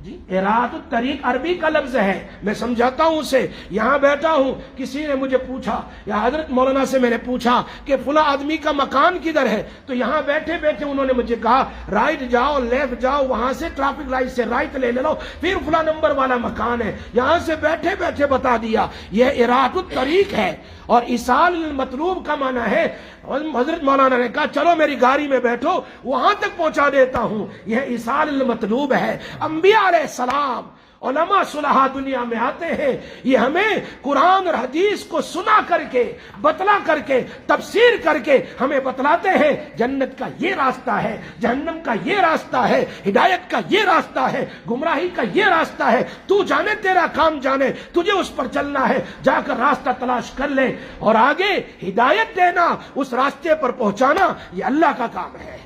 جی اراۃ الطریق عربی کا لفظ ہے، میں سمجھاتا ہوں اسے۔ یہاں بیٹھا ہوں، کسی نے مجھے پوچھا یا حضرت مولانا سے میں نے پوچھا کہ فلاں آدمی کا مکان کدھر ہے، تو یہاں بیٹھے بیٹھے انہوں نے مجھے کہا رائٹ جاؤ، لیفٹ جاؤ، وہاں سے ٹریفک لائٹ سے رائٹ لے لو، پھر فلاں نمبر والا مکان ہے۔ یہاں سے بیٹھے بیٹھے بتا دیا یہ اراۃ الطریق ہے۔ اور ایصال المطلوب کا معنی ہے، حضرت مولانا نے کہا چلو میری گاڑی میں بیٹھو وہاں تک پہنچا دیتا ہوں، یہ ایصال المطلوب ہے۔ انبیاء علیہ السلام، علماء صلحاء دنیا میں آتے ہیں، یہ ہمیں قرآن اور حدیث کو سنا کر کے، بتلا کر کے، تفسیر کر کے ہمیں بتلاتے ہیں جنت کا یہ راستہ ہے، جہنم کا یہ راستہ ہے، ہدایت کا یہ راستہ ہے، گمراہی کا یہ راستہ ہے۔ تو جانے، تیرا کام جانے، تجھے اس پر چلنا ہے، جا کر راستہ تلاش کر لے، اور آگے ہدایت دینا، اس راستے پر پہنچانا، یہ اللہ کا کام ہے،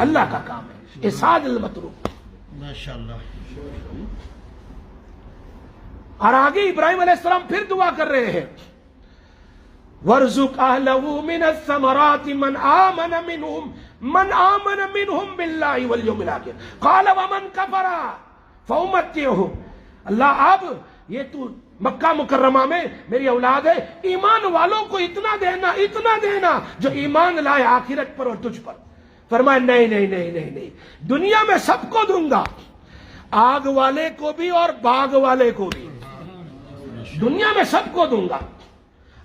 اللہ کا کام ہے۔ اصال المطلوب، ماشاءاللہ۔ اور آگے ابراہیم علیہ السلام پھر دعا کر رہے ہیں وَارْزُقْ أَهْلَهُ مِنَ الثَّمَرَاتِ مَنْ آمَنَ مِنْهُمْ بِاللَّهِ وَالْيَوْمِ الْآخِرِ قَالَ وَمَنْ كَفَرَ فَأُمَتِّعُهُ۔ اللہ اب یہ تو مکہ مکرمہ میں میری اولاد ہے، ایمان والوں کو اتنا دینا جو ایمان لائے آخرت پر اور تجھ پر۔ فرمایا نہیں، دنیا میں سب کو دوں گا، آگ والے کو بھی اور باغ والے کو بھی، دنیا میں سب کو دوں گا،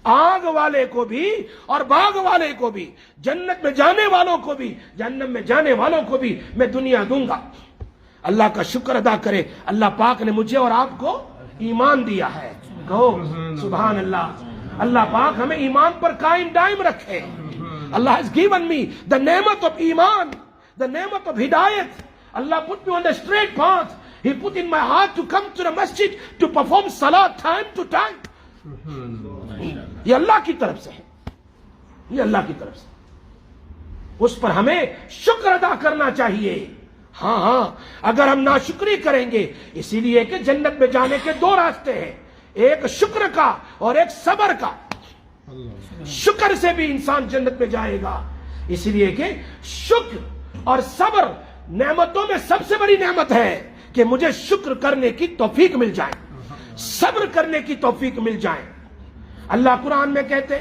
آگ والے کو بھی اور باغ والے کو بھی، جنت میں جانے والوں کو بھی، جہنم میں جانے والوں کو بھی میں دنیا دوں گا۔ اللہ کا شکر ادا کرے، اللہ پاک نے مجھے اور آپ کو ایمان دیا ہے، کہو سبحان اللہ۔ اللہ پاک ہمیں ایمان پر قائم دائم رکھے۔ Allah has given me the name of Iman, the name of Hidayat. Allah put me on the straight path. He put in my heart to come to the masjid to perform salat time to time. یہ اللہ کی طرف سے ہے، یہ اللہ کی طرف سے، اس پر ہمیں شکر ادا کرنا چاہیے۔ ہاں اگر ہم ناشکری کریں گے، اسی لیے کہ جنت میں جانے کے دو راستے ہیں، ایک شکر کا اور ایک صبر کا۔ شکر سے بھی انسان جنت میں جائے گا، اس لیے کہ شکر اور صبر نعمتوں میں سب سے بڑی نعمت ہے کہ مجھے شکر کرنے کی توفیق مل جائے، صبر کرنے کی توفیق مل جائے۔ اللہ قرآن میں کہتے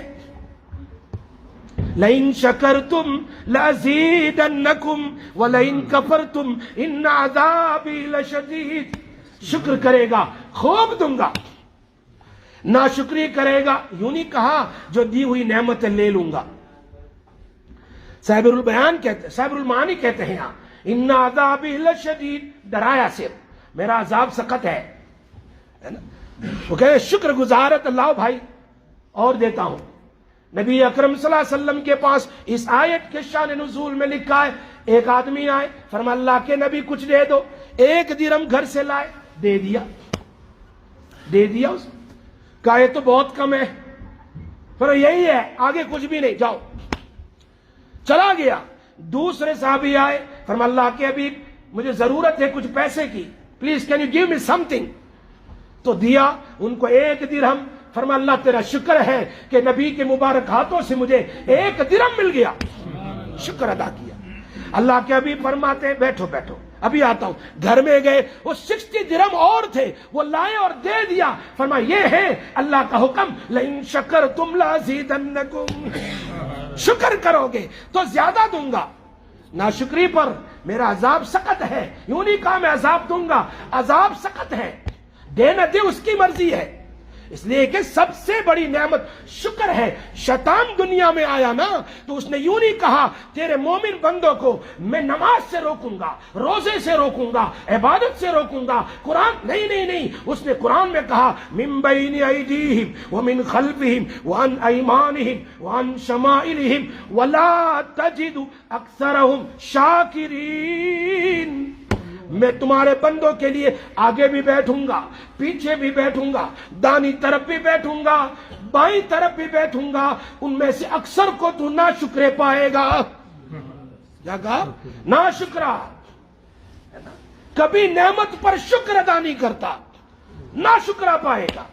لَإِن شَكَرْتُمْ لَأَزِيدَنَّكُمْ وَلَإِن كَفَرْتُمْ إِنَّ عَذَابِي لَشَدِيدٌ۔ شکر کرے گا خوب دوں گا، ناشکری کرے گا یوں نہیں کہا جو دی ہوئی نعمتیں لے لوں گا۔ صابر البیان کہتے، صابر المعانی کہتے ہیں یہاں ان عذابی لشدید، ڈرایا صرف، میرا عذاب سخت ہے نا؟ وہ کہے شکر گزارت اللہ بھائی اور دیتا ہوں۔ نبی اکرم صلی اللہ علیہ وسلم کے پاس اس آیت کے شان نزول میں لکھا ہے، ایک آدمی آئے، فرمایا اللہ کے نبی کچھ دے دو، 1 درہم گھر سے لائے، دے دیا اس کہا یہ تو بہت کم ہے، پر یہی ہے آگے کچھ بھی نہیں، جاؤ، چلا گیا۔ دوسرے صحابی آئے، فرمایا اللہ کے نبی مجھے ضرورت ہے کچھ پیسے کی، please can you give me some thing, تو دیا ان کو 1 درہم۔ فرمایا اللہ تیرا شکر ہے کہ نبی کے مبارک ہاتھوں سے مجھے 1 درہم مل گیا، شکر ادا کیا۔ اللہ کے حبیب فرماتے ہیں بیٹھو بیٹھو ابھی آتا ہوں۔ گھر میں گئے، وہ 60 درہم اور تھے، وہ لائے اور دے دیا۔ فرمایا یہ ہے اللہ کا حکم، لئن شکرتم لازیدنکم، شکر کرو گے تو زیادہ دوں گا، ناشکری پر میرا عذاب سخت ہے۔ یوں نہیں کہا میں عذاب دوں گا، عذاب سخت ہے، دے نہ دے اس کی مرضی ہے، اس لیے کہ سب سے بڑی نعمت شکر ہے۔ شیطان دنیا میں آیا نا تو اس نے یوں نہیں کہا تیرے مومن بندوں کو میں نماز سے روکوں گا، روزے سے روکوں گا، عبادت سے روکوں گا، قرآن نہیں، اس نے قرآن میں کہا من بین ایدیہم ومن خلفہم وعن ایمانہم وعن شمائلہم ولا تجد اکثرہم شاکرین۔ میں تمہارے بندوں کے لیے آگے بھی بیٹھوں گا، پیچھے بھی بیٹھوں گا، دانی طرف بھی بیٹھوں گا، بائیں طرف بھی بیٹھوں گا، ان میں سے اکثر کو تو نہ شکرے پائے گا۔ کیا کہا؟ نہ شکرا، کبھی نعمت پر شکر ادا نہیں کرتا، نہ شکرا پائے گا۔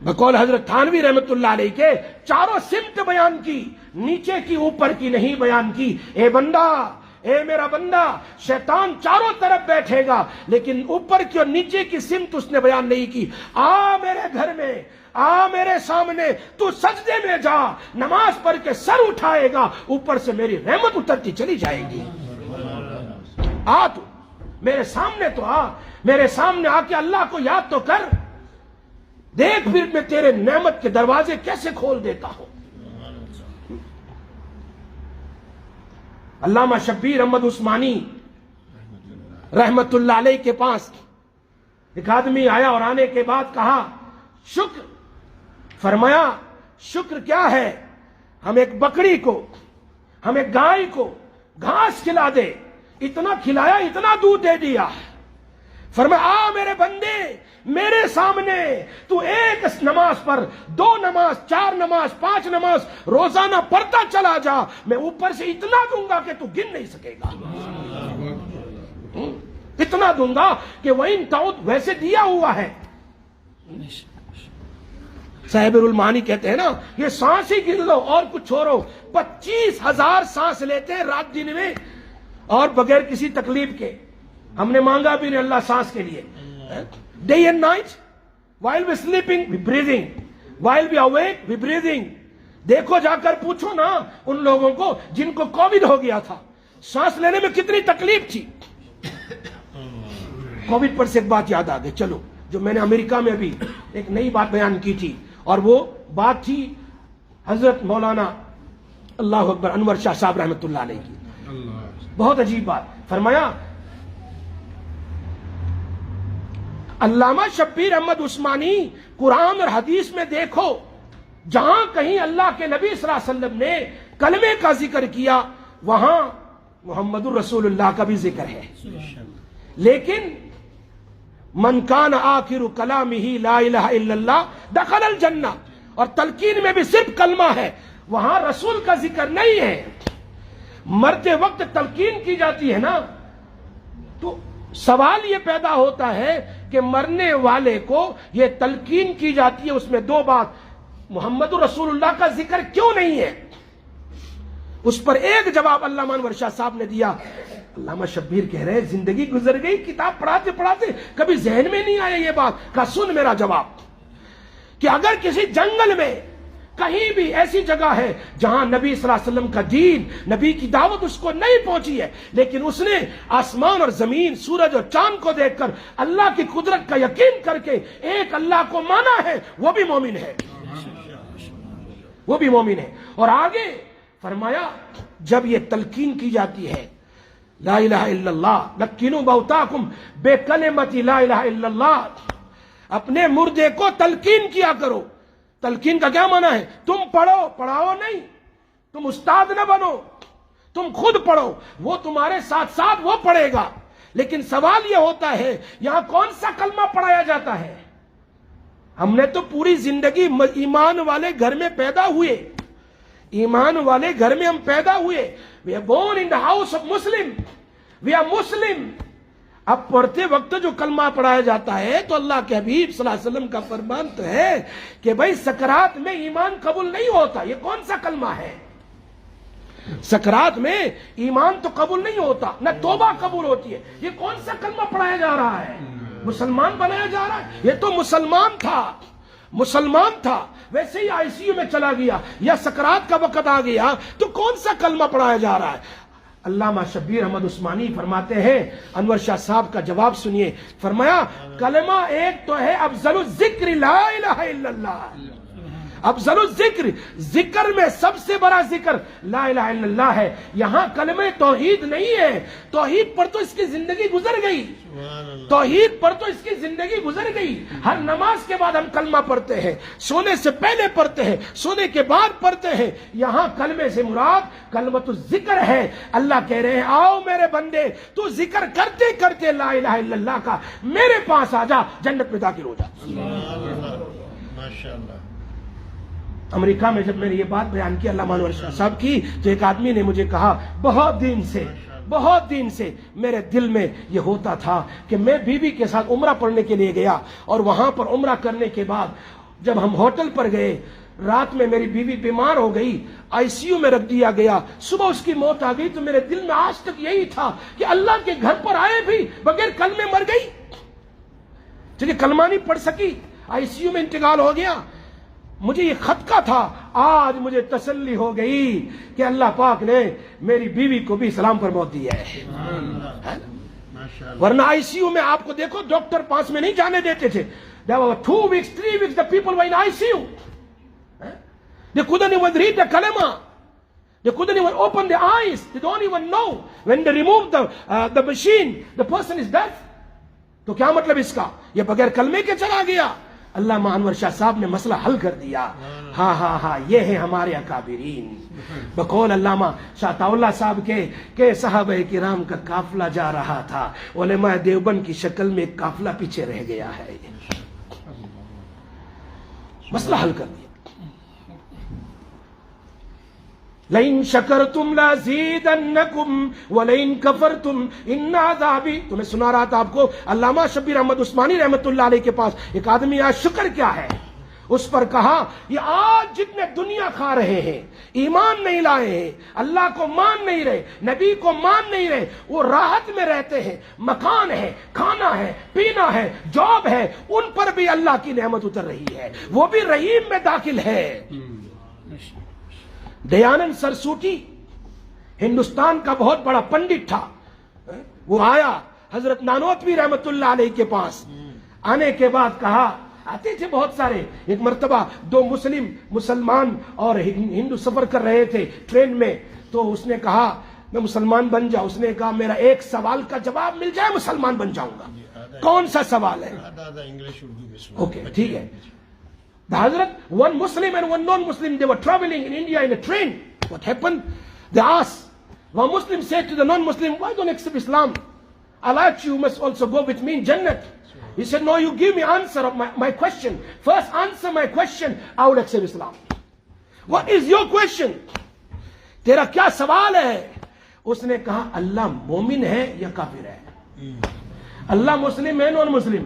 بقول حضرت تھانوی رحمت اللہ علیہ کے چاروں سمت بیان کی، نیچے کی اوپر کی نہیں بیان کی۔ اے بندہ، اے میرا بندہ، شیطان چاروں طرف بیٹھے گا لیکن اوپر کی اور نیچے کی سمت اس نے بیان نہیں کی۔ آ میرے گھر میں، آ میرے سامنے، تو سجدے میں جا، نماز پڑھ کے سر اٹھائے گا، اوپر سے میری رحمت اترتی چلی جائے گی۔ آ تو میرے سامنے، تو آ میرے سامنے آ کے اللہ کو یاد تو کر، دیکھ پھر میں تیرے نعمت کے دروازے کیسے کھول دیتا ہوں۔ علامہ شبیر احمد عثمانی رحمت اللہ علیہ کے پاس ایک آدمی آیا اور آنے کے بعد کہا شکر، فرمایا شکر کیا ہے؟ ہم ایک بکری کو، ہم ایک گائے کو گھاس کھلا دے، اتنا کھلایا، اتنا دودھ دے دیا۔ فرمایا آ میرے بندے، میرے سامنے تو 1 نماز پر، 2 نماز، 4 نماز، 5 نماز روزانہ پڑھتا چلا جا، میں اوپر سے اتنا دوں گا کہ تو گن نہیں سکے گا، اتنا دوں گا کہ وَإِن تَعُدْ، ویسے دیا ہوا ہے۔ صابر المعانی کہتے ہیں نا یہ سانس ہی گن لو اور کچھ چھوڑو، 25,000 سانس لیتے ہیں رات دن میں اور بغیر کسی تکلیف کے۔ ہم نے مانگا بھی نہیں اللہ سانس کے لیے۔ Day and night, while we sleeping, we breathing. While we awake, we breathing. دیکھو جا کر پوچھو نا ان لوگوں کو جن کو کووڈ ہو گیا تھا، سانس لینے میں کتنی تکلیف تھی۔ کووڈ پر سے ایک بات یاد آ گئی، چلو، جو میں نے امریکہ میں ابھی ایک نئی بات بیان کی تھی، اور وہ بات تھی حضرت مولانا اللہ اکبر انور شاہ صاحب رحمت اللہ علیہ کی۔ بہت عجیب بات فرمایا، علامہ شبیر احمد عثمانی قرآن اور حدیث میں دیکھو جہاں کہیں اللہ کے نبی صلی اللہ علیہ وسلم نے کلمے کا ذکر کیا وہاں محمد الرسول اللہ کا بھی ذکر ہے، لیکن من کان آخر کلامہ لا الہ الا اللہ دخل الجنہ، اور تلقین میں بھی صرف کلمہ ہے، وہاں رسول کا ذکر نہیں ہے۔ مرتے وقت تلقین کی جاتی ہے نا، تو سوال یہ پیدا ہوتا ہے کہ مرنے والے کو یہ تلقین کی جاتی ہے، اس میں 2 بات، محمد رسول اللہ کا ذکر کیوں نہیں ہے؟ اس پر ایک جواب علامہ انور شاہ صاحب نے دیا۔ علامہ شبیر کہہ رہے زندگی گزر گئی، کتاب پڑھاتے پڑھاتے کبھی ذہن میں نہیں آیا یہ بات، کہا سن میرا جواب، کہ اگر کسی جنگل میں کہیں بھی ایسی جگہ ہے جہاں نبی صلی اللہ علیہ وسلم کا دین، نبی کی دعوت اس کو نہیں پہنچی ہے، لیکن اس نے آسمان اور زمین، سورج اور چاند کو دیکھ کر اللہ کی قدرت کا یقین کر کے ایک اللہ کو مانا ہے، وہ بھی مومن ہے، وہ بھی مومن ہے. اور آگے فرمایا جب یہ تلقین کی جاتی ہے لا الہ الا اللہ لکنوا موتاکم بکلمۃ لا الہ الا اللہ، اپنے مردے کو تلقین کیا کرو. تلقین کا کیا معنی ہے؟ تم پڑھو، پڑھاؤ نہیں، تم استاد نہ بنو، تم خود پڑھو، وہ تمہارے ساتھ ساتھ وہ پڑھے گا. لیکن سوال یہ ہوتا ہے یہاں کون سا کلمہ پڑھایا جاتا ہے؟ ہم نے تو پوری زندگی ایمان والے گھر میں پیدا ہوئے، ایمان والے گھر میں ہم پیدا ہوئے. We are born in the house of Muslim. We are Muslim. اب پڑھتے وقت جو کلمہ پڑھایا جاتا ہے تو اللہ کے حبیب صلی اللہ علیہ وسلم کا فرمان تو ہے کہ بھائی سکرات میں ایمان قبول نہیں ہوتا. یہ کون سا کلمہ ہے؟ سکرات میں ایمان تو قبول نہیں ہوتا، نہ توبہ قبول ہوتی ہے. یہ کون سا کلمہ پڑھایا جا رہا ہے؟ مسلمان بنایا جا رہا ہے. یہ تو مسلمان تھا ویسے ہی آئی سی یو میں چلا گیا یا سکرات کا وقت آ گیا تو کون سا کلمہ پڑھایا جا رہا ہے؟ علامہ شبیر احمد عثمانی فرماتے ہیں، انور شاہ صاحب کا جواب سنیے، فرمایا کلمہ ایک تو ہے افضل الذکر لا الہ الا اللہ. افضل الذکر، ذکر میں سب سے بڑا ذکر لا الہ الا اللہ ہے. یہاں کلمہ توحید نہیں ہے، توحید پر تو اس کی زندگی گزر گئی، توحید پر تو اس کی زندگی گزر گئی. ہر نماز کے بعد ہم کلمہ پڑھتے ہیں، سونے سے پہلے پڑھتے ہیں، سونے کے بعد پڑھتے ہیں. یہاں کلمے سے مراد کلمۃ الذکر ہے. اللہ کہہ رہے ہیں آؤ میرے بندے، تو ذکر کرتے کرتے لا الہ الا اللہ کا میرے پاس آ جا، جنت میں داخل ہو جا. ماشاءاللہ. امریکہ میں جب میں نے یہ بات بیان کی علامہ انور شاہ صاحب کی تو ایک آدمی نے مجھے کہا بہت دن سے میرے دل میں یہ ہوتا تھا کہ میں بیوی کے ساتھ عمرہ پڑھنے کے لیے گیا اور وہاں پر عمرہ کرنے کے بعد جب ہم ہوٹل پر گئے رات میں میری بیوی بیمار ہو گئی، آئی سی یو میں رکھ دیا گیا، صبح اس کی موت آ گئی. تو میرے دل میں آج تک یہی تھا کہ اللہ کے گھر پر آئے بھی بغیر کلمے مر گئی، چلیے کلمہ نہیں پڑھ سکی، آئی سی یو میں انتقال ہو گیا. مجھے یہ خطکا تھا، آج مجھے تسلی ہو گئی کہ اللہ پاک نے میری بیوی کو بھی اسلام پر موت دی ہے. ورنہ آئی سی یو میں آپ کو دیکھو ڈاکٹر پاس میں نہیں جانے دیتے تھے. There were 2 weeks, 3 weeks the people were in ICU. They couldn't even read the kalima. They couldn't even open their eyes. They don't even know. When they remove the machine, the person is dead. تو کیا مطلب اس کا؟ یہ بغیر کلمے کے چلا گیا. علامہ انور شاہ صاحب نے مسئلہ حل کر دیا. ہاں یہ ہے ہمارے اکابرین. بقول علامہ شاہ اللہ صاحب کے کہ صحابہ کرام کا قافلہ جا رہا تھا، علماء دیوبند کی شکل میں ایک قافلہ پیچھے رہ گیا ہے. مسئلہ حل کر دیا. لئن شکرتم لازیدنکم ولئن کفرتم ان عذابی. تو میں سنا رہا تھا آپ کو علامہ شبیر احمد عثمانی رحمت اللہ علیہ کے پاس ایک آدمی آج شکر کیا ہے اس پر کہا یہ آج جتنے دنیا کھا رہے ہیں، ایمان نہیں لائے ہیں، اللہ کو مان نہیں رہے، نبی کو مان نہیں رہے، وہ راحت میں رہتے ہیں، مکان ہے، کھانا ہے، پینا ہے، جاب ہے، ان پر بھی اللہ کی نعمت اتر رہی ہے، وہ بھی رحیم میں داخل ہے. دیانند سرسوتی ہندوستان کا بہت بڑا پنڈت تھا، وہ آیا حضرت نانوتوی رحمت اللہ علیہ کے پاس. آنے کے بعد کہا، آتے تھے بہت سارے، ایک مرتبہ 2 مسلمان اور ہندو سفر کر رہے تھے ٹرین میں، تو اس نے کہا میں مسلمان بن جاؤں. اس نے کہا میرا ایک سوال کا جواب مل جائے مسلمان بن جاؤں گا. کون سا سوال ہے؟ اوکے ٹھیک ہے. The Hazrat, one Muslim and one non-Muslim, they were traveling in India in a train. What happened? They asked, one Muslim said to the non-Muslim, why don't you accept Islam? I like you, must also go with me in Jannat. He said, no, you give me answer of my question. First answer my question, I would accept Islam. What is your question? تیرا کیا سوال ہے؟ اس نے کہا اللہ مومن ہے یا کافر ہے؟ اللہ مسلم ہے نان مسلم؟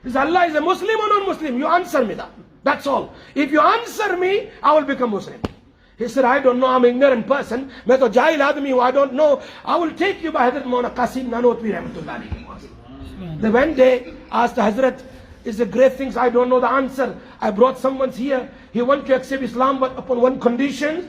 Allah is a Muslim or non-Muslim? You answer me that. That's all. If you answer me, I will become Muslim. He said, I don't know, I'm an ignorant person. میں تو جاہل آدمی ہوں, I don't know. I will take you by Hazrat Maulana Qasim Nanotwi Rahmatullah alayhi. Then when they asked Hazrat, It's a great thing. I don't know the answer. I brought someone here. He wants to accept Islam but upon one condition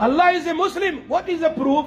Allah is a Muslim. What is the proof?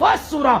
first surah,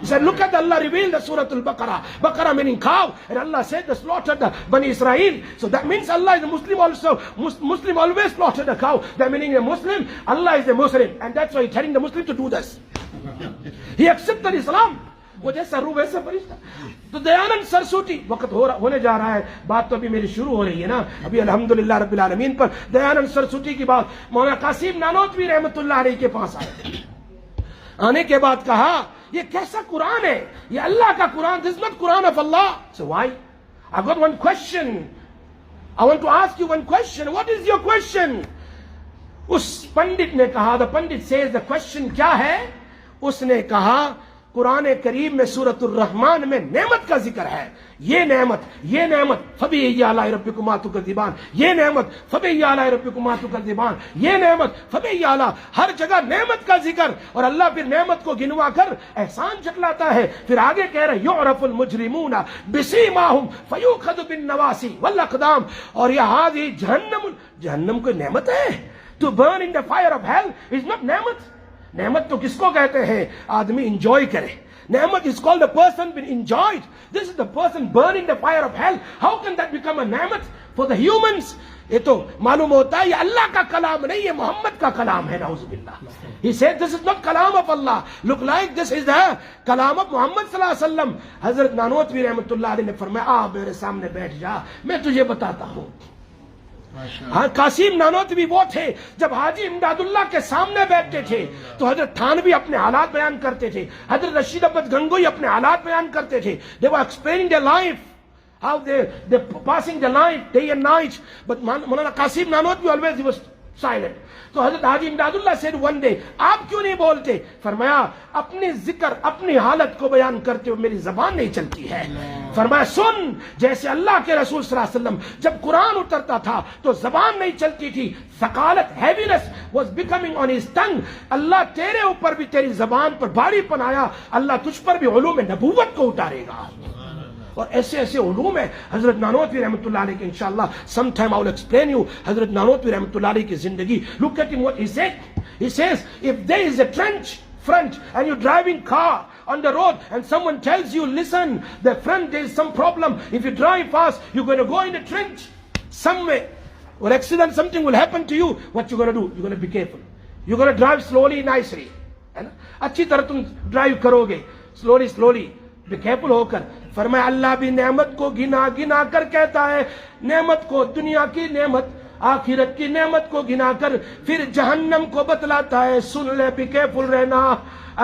He said, look at Allah revealed the Surah Al-Baqarah. Baqarah meaning cow. And Allah said they slaughtered the Bani Israel. So that means Allah is a Muslim also. Muslim always slaughtered a cow. That meaning a Muslim, Allah is a Muslim. And that's why he's telling the Muslim to do this. He accepted Islam. وہ جیسا روح ویسا فرشتہ. تو دیانند سرسوتی وقت ہونے جا رہا ہے, بات تو ابھی میری شروع ہو رہی ہے نا, ابھی الحمدللہ رب العالمین پر. دیانند سرسوتی کی بات مولانا قاسم نانوتوی رحمت اللہ علیہ کے پاس آئے. آنے کے بعد کہا یہ کیسا قرآن ہے, یہ اللہ کا قرآن, this is not Quran of Allah. So why? I've got one question. I want to ask you one question. What is your question? اس پنڈت نے کہا, the pandit says the question کیا ہے. اس نے کہا قرآن کریم میں سورۃ الرحمن میں نعمت کا ذکر ہے. یہ نعمت فبأي آلاء ربكما تكذبان, یہ نعمت فبأي آلاء ربكما تكذبان, یہ نعمت فبأي آلاء, ہر جگہ نعمت کا ذکر. اور اللہ پھر نعمت کو گنوا کر احسان جتلاتا ہے. پھر آگے کہہ رہے يعرف المجرمون بسیماہم فیؤخذ بالنواصی والاقدام. اور یہ ہذه جہنم کوئی نعمت ہے. To burn in the fire of hell is not نعمت. نعمت تو کس کو کہتے ہیں؟ آدمی انجوائے کرے. نعمت is called a person been enjoyed. This is the person burning the fire of hell. How can that become a نعمت for the humans? یہ تو معلوم ہوتا ہے یہ اللہ کا کلام نہیں, یہ محمد کا کلام ہے. نعوذ باللہ. He said this is not kalam of Allah. Look like this is the kalam of Muhammad صلی اللہ علیہ وسلم. حضرت نانوتوی رحمۃ اللہ علیہ نے فرمایا آ میرے سامنے بیٹھ جا, میں تجھے بتاتا ہوں. ہاں قاسم نانوتوی وہ تھے جب حاجی امداد اللہ کے سامنے بیٹھتے تھے تو حضرت تھانوی اپنے حالات بیان کرتے تھے, حضرت رشید احمد گنگوئی اپنے حالات بیان کرتے تھے. They were explaining their life, how they passing their life day and night. But Maulana Qasim Nanotwi always he was silent. تو حضرت حاجی امداد اللہ said one day, آپ کیوں نہیں بولتے؟ فرمایا اپنی ذکر اپنی حالت کو بیان کرتے ہوئے میری زبان نہیں چلتی ہے. فرمایا سن, جیسے اللہ کے رسول صلی اللہ علیہ وسلم جب قرآن اترتا تھا تو زبان نہیں چلتی تھی, ثقالت heaviness was becoming on his tongue. اللہ تیرے اوپر بھی تیری زبان پر بھاری پن آیا, اللہ تجھ پر بھی علوم نبوت کو اتارے گا. اور ایسے ایسے علوم ہے حضرت نانوتوی رحمۃ اللہ علیہ کے انشاءاللہ some time I will explain you حضرت نانوتوی رحمۃ اللہ علیہ کی زندگی. Look at him what he said. He says if there is a trench front and you're driving car on the road and someone tells you listen the front there is some problem, if you drive fast you're going to go in the trench somewhere or accident, something will happen to you, what you going to do? You're going to be careful, you're going to drive slowly nicely, ہے نا, اچھی طرح تم drive کرو گے, slowly be careful ہو کر. فرمایا اللہ بھی نعمت کو گنا کر کہتا ہے, نعمت کو دنیا کی نعمت آخرت کی نعمت کو گنا کر پھر جہنم کو بتلاتا ہے. سن لے, بھی کیئرفل رہنا,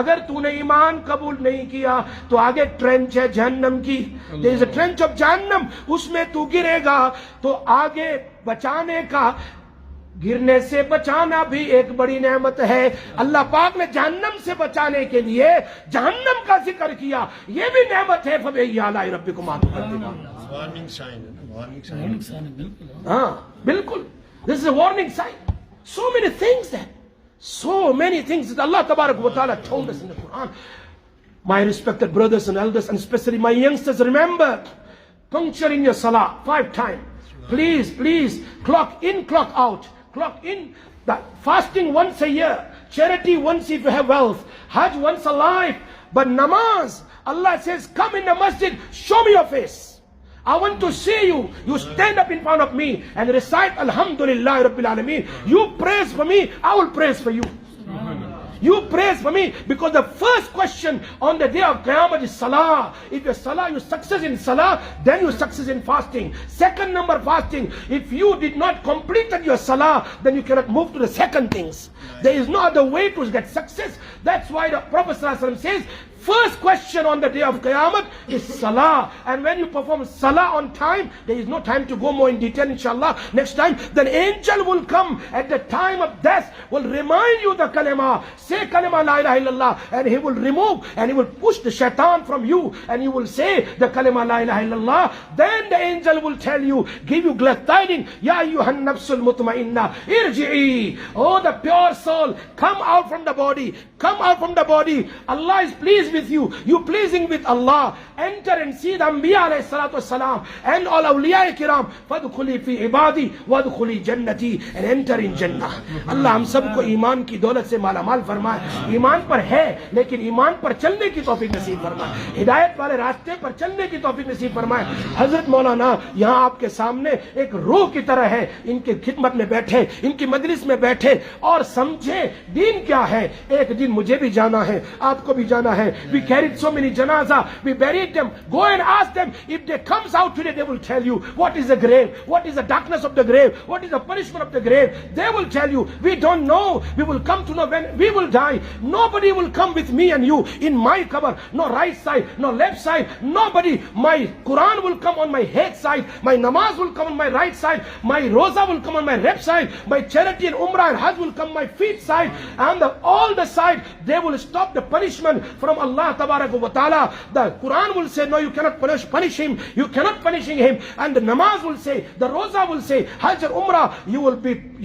اگر تو نے ایمان قبول نہیں کیا تو آگے ٹرینچ ہے جہنم کی, there is a trench of جہنم, اس میں تو گرے گا تو آگے بچانے کا, گرنے سے بچانا بھی ایک بڑی نعمت ہے. اللہ پاک نے جہنم سے بچانے کے لیے جہنم کا ذکر کیا, یہ بھی نعمت ہے. فبأي آلاء ربكما تكذبان. Warning sign. ہاں بالکل, this is a warning sign. So many things that Allah Tabarak wa Ta'ala told us in the Quran. My respected brothers and elders and especially my youngsters, remember puncturing your salah 5 times. Please clock in, clock out. Clock in, the fasting once a year, charity once if you have wealth, Hajj once a life. But namaz, Allah says, come in the masjid, show me your face. I want to see you. You stand up in front of me and recite Alhamdulillah Rabbil Alameen. You praise for me, I will praise for you. You praise for me, because the first question on the day of Qiyamah is Salah. If your Salah, you success in Salah, then you success in fasting. Second number, fasting. If you did not complete your Salah, then you cannot move to the second things. There is no other way to get success. That's why the Prophet ﷺ says, first question on the day of Qiyamah is Salah. And when you perform Salah on time, there is no time to go more in detail, inshallah. Next time, then angel will come at the time of death, will remind you the kalima. Say kalima la ilaha illallah, and he will remove and he will push the shaitan from you, and you will say the kalima la ilaha illallah. Then the angel will tell you, give you glad tidings, Ya ayyuhan nafsul mutma'inna irji'i. Oh, the pure soul, come out from the body. Come out from the body. Allah is pleased with you. You pleasing with Allah. Enter and see the Anbiya alayhi salatu wasalam and all awliya kiram. Fadkhuli fi ibadi wadkhuli jannati, and enter in Jannah. Allah hum sabko iman ki daulat se mala mal farmaye. Iman par hai, lekin iman par chalne ki tawfiq nasib farmaye. Hidayat wale raaste par chalne ki tawfiq nasib farmaye. Hazrat Maulana yahan aapke samne ek ruh ki tarah hai. Inke khidmat mein baithe, inki majlis mein baithe aur samjhe deen kya hai. Ek din mujhe bhi jana hai, aapko bhi jana hai. We carried so many janaza, we buried them. Go and ask them. If they comes out today, they will tell you what is the grave, what is the darkness of the grave, what is the punishment of the grave. They will tell you. We don't know. We will come to know when we will die. Nobody will come with me and you in my cover. No right side, no left side. Nobody. My Quran will come on my head side. My namaz will come on my right side. My roza will come on my left side. My charity and umrah and hajj will come on my feet side. And all the side, they will stop the punishment from Allah Tabarak wa Ta'ala. The Quran will say, no, you cannot punish him. You cannot punishing him. And the namaz will say, the roza will say, hajj and umrah, you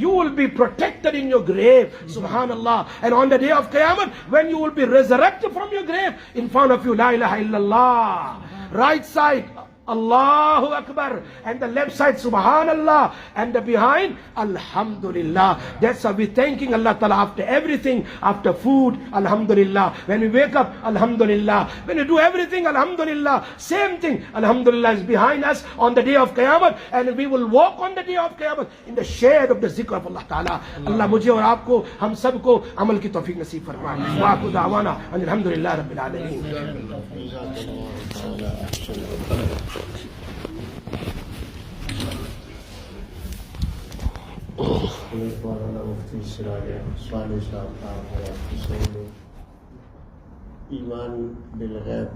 will be protected in your grave. Subhanallah. And on the day of Qiyamah, when you will be resurrected from your grave, in front of you, la ilaha illallah. Right side, Allahu Akbar, and the left side Subhanallah, and the behind Alhamdulillah. That's how we thanking Allah Ta'ala after everything, after food, Alhamdulillah. When we wake up, Alhamdulillah. When we do everything, Alhamdulillah. Same thing, Alhamdulillah is behind us on the day of Qiyamah, and we will walk on the day of Qiyamah in the shade of the zikr of Allah Ta'ala. Allah mujhe aur aapko, hum sabko amal ki tawfiq nasib farmaye. Wa aku da'wana alhamdulillah rabbil alameen. ایمان بالغیب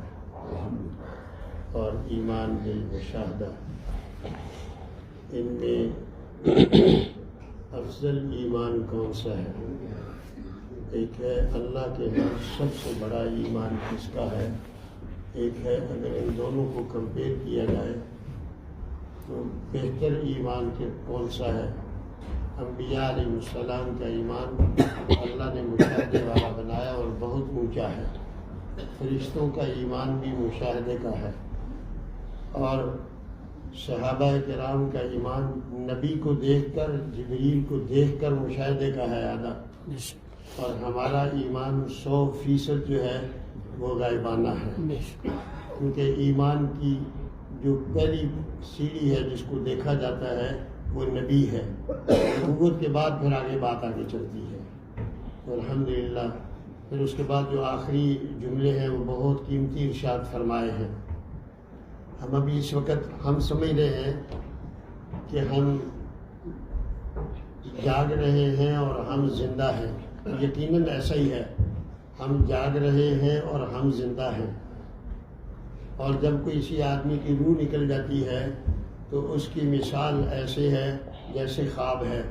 اور ایمان بالمشاہدہ، ان میں افضل ایمان کون سا ہے؟ ایک ہے اللہ کے ہاں سب سے بڑا ایمان کس کا ہے، ایک ہے اگر ان دونوں کو کمپیئر کیا جائے تو بہتر ایمان کے کون سا ہے؟ انبیاء علیہ السلام کا ایمان اللہ نے مشاہدے والا بنایا اور بہت اونچا ہے. فرشتوں کا ایمان بھی مشاہدے کا ہے، اور صحابہ کرام کا ایمان نبی کو دیکھ کر، جبریل کو دیکھ کر مشاہدے کا ہے اعلیٰ، اور ہمارا ایمان 100% جو ہے وہ غائبانہ ہے، کیونکہ ایمان کی جو پہلی سیڑھی ہے جس کو دیکھا جاتا ہے وہ نبی ہے، نبوت کے بعد پھر آگے چلتی ہے. تو الحمدللہ پھر اس کے بعد جو آخری جملے ہیں وہ بہت قیمتی ارشاد فرمائے ہیں. ہم ابھی اس وقت ہم سمجھ رہے ہیں کہ ہم جاگ رہے ہیں اور ہم زندہ ہیں. یقیناً ایسا ہی ہے، ہم جاگ رہے ہیں اور ہم زندہ ہیں. اور جب کوئی کسی آدمی کی روح نکل جاتی ہے تو اس کی مثال ایسے ہے جیسے خواب ہے.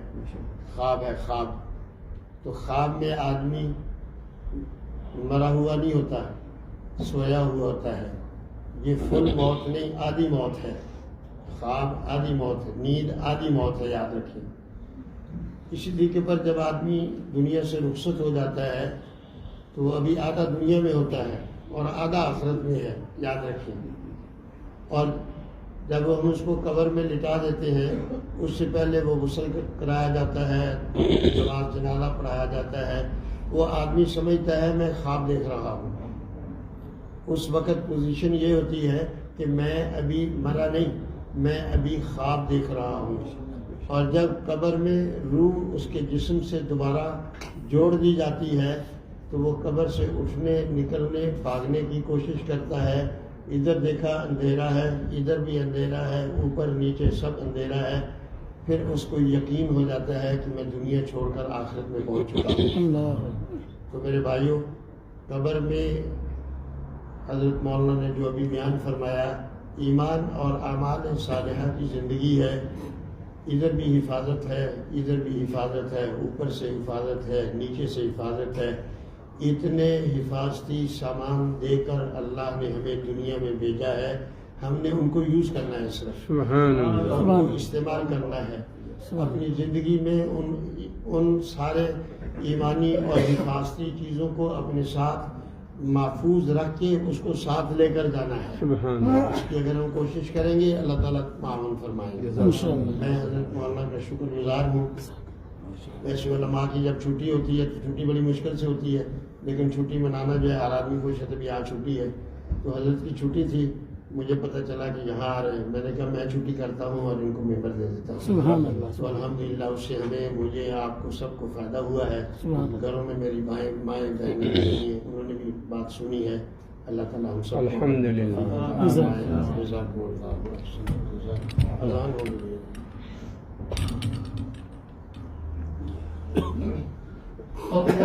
تو خواب میں آدمی مرا ہوا نہیں ہوتا، سویا ہوا ہوتا ہے. یہ فل موت نہیں، آدھی موت ہے. خواب آدھی موت ہے، نیند آدھی موت ہے، یاد رکھیں. اسی طریقے پر جب آدمی دنیا سے رخصت ہو جاتا ہے تو وہ ابھی آدھا دنیا میں ہوتا ہے اور آدھا آخرت میں ہے، یاد رکھیں. اور جب ہم اس کو قبر میں لٹا دیتے ہیں اس سے پہلے وہ غسل کرایا جاتا ہے، نماز جنازہ پڑھایا جاتا ہے. وہ آدمی سمجھتا ہے میں خواب دیکھ رہا ہوں. اس وقت پوزیشن یہ ہوتی ہے کہ میں ابھی مرا نہیں، میں ابھی خواب دیکھ رہا ہوں. اور جب قبر میں روح اس کے جسم سے دوبارہ جوڑ دی جاتی ہے تو وہ قبر سے اٹھنے، نکلنے، بھاگنے کی کوشش کرتا ہے. ادھر دیکھا اندھیرا ہے، ادھر بھی اندھیرا ہے، اوپر نیچے سب اندھیرا ہے. پھر اس کو یقین ہو جاتا ہے کہ میں دنیا چھوڑ کر آخرت میں پہنچ چکا ہوں۔ تو میرے بھائیوں، قبر میں حضرت مولانا نے جو ابھی بیان فرمایا، ایمان اور اعمال صالحہ کی زندگی ہے، ادھر بھی حفاظت ہے، ادھر بھی حفاظت ہے، اوپر سے حفاظت ہے، نیچے سے حفاظت ہے۔ اتنے حفاظتی سامان دے کر اللہ نے ہمیں دنیا میں بھیجا ہے، ہم نے ان کو یوز کرنا ہے، صرف ان کو استعمال کرنا ہے اپنی زندگی میں۔ ان سارے ایمانی اور حفاظتی چیزوں کو اپنے ساتھ محفوظ رکھ کے اس کو ساتھ لے کر جانا ہے۔ اس کی اگر ہم کوشش کریں گے، اللہ تعالیٰ معاون فرمائیں گے۔ میں حضرت مولانا کا شکر گزار ہوں۔ ایسے علماء کی جب چھٹی ہوتی ہے تو چھٹی بڑی مشکل سے ہوتی ہے، لیکن چھٹی منانا جو ہے ہر آدمی خوش ہے، تب یہاں چھٹی ہے۔ تو حضرت کی چھٹی تھی، مجھے پتہ چلا کہ یہاں آ رہے ہیں، میں نے کہا میں چھٹی کرتا ہوں اور ان کو ممبر دے دیتا ہوں۔ سبحان اللہ۔ تو الحمدللہ اس سے ہمیں، مجھے، آپ کو، سب کو فائدہ ہوا ہے۔ گھروں میں میری مائیں بہنیں ہیں، انہوں نے بھی بات سنی ہے۔ اللہ تعالیٰ ہم سب کو الحمدللہ۔ اذان ہو گئی ہے۔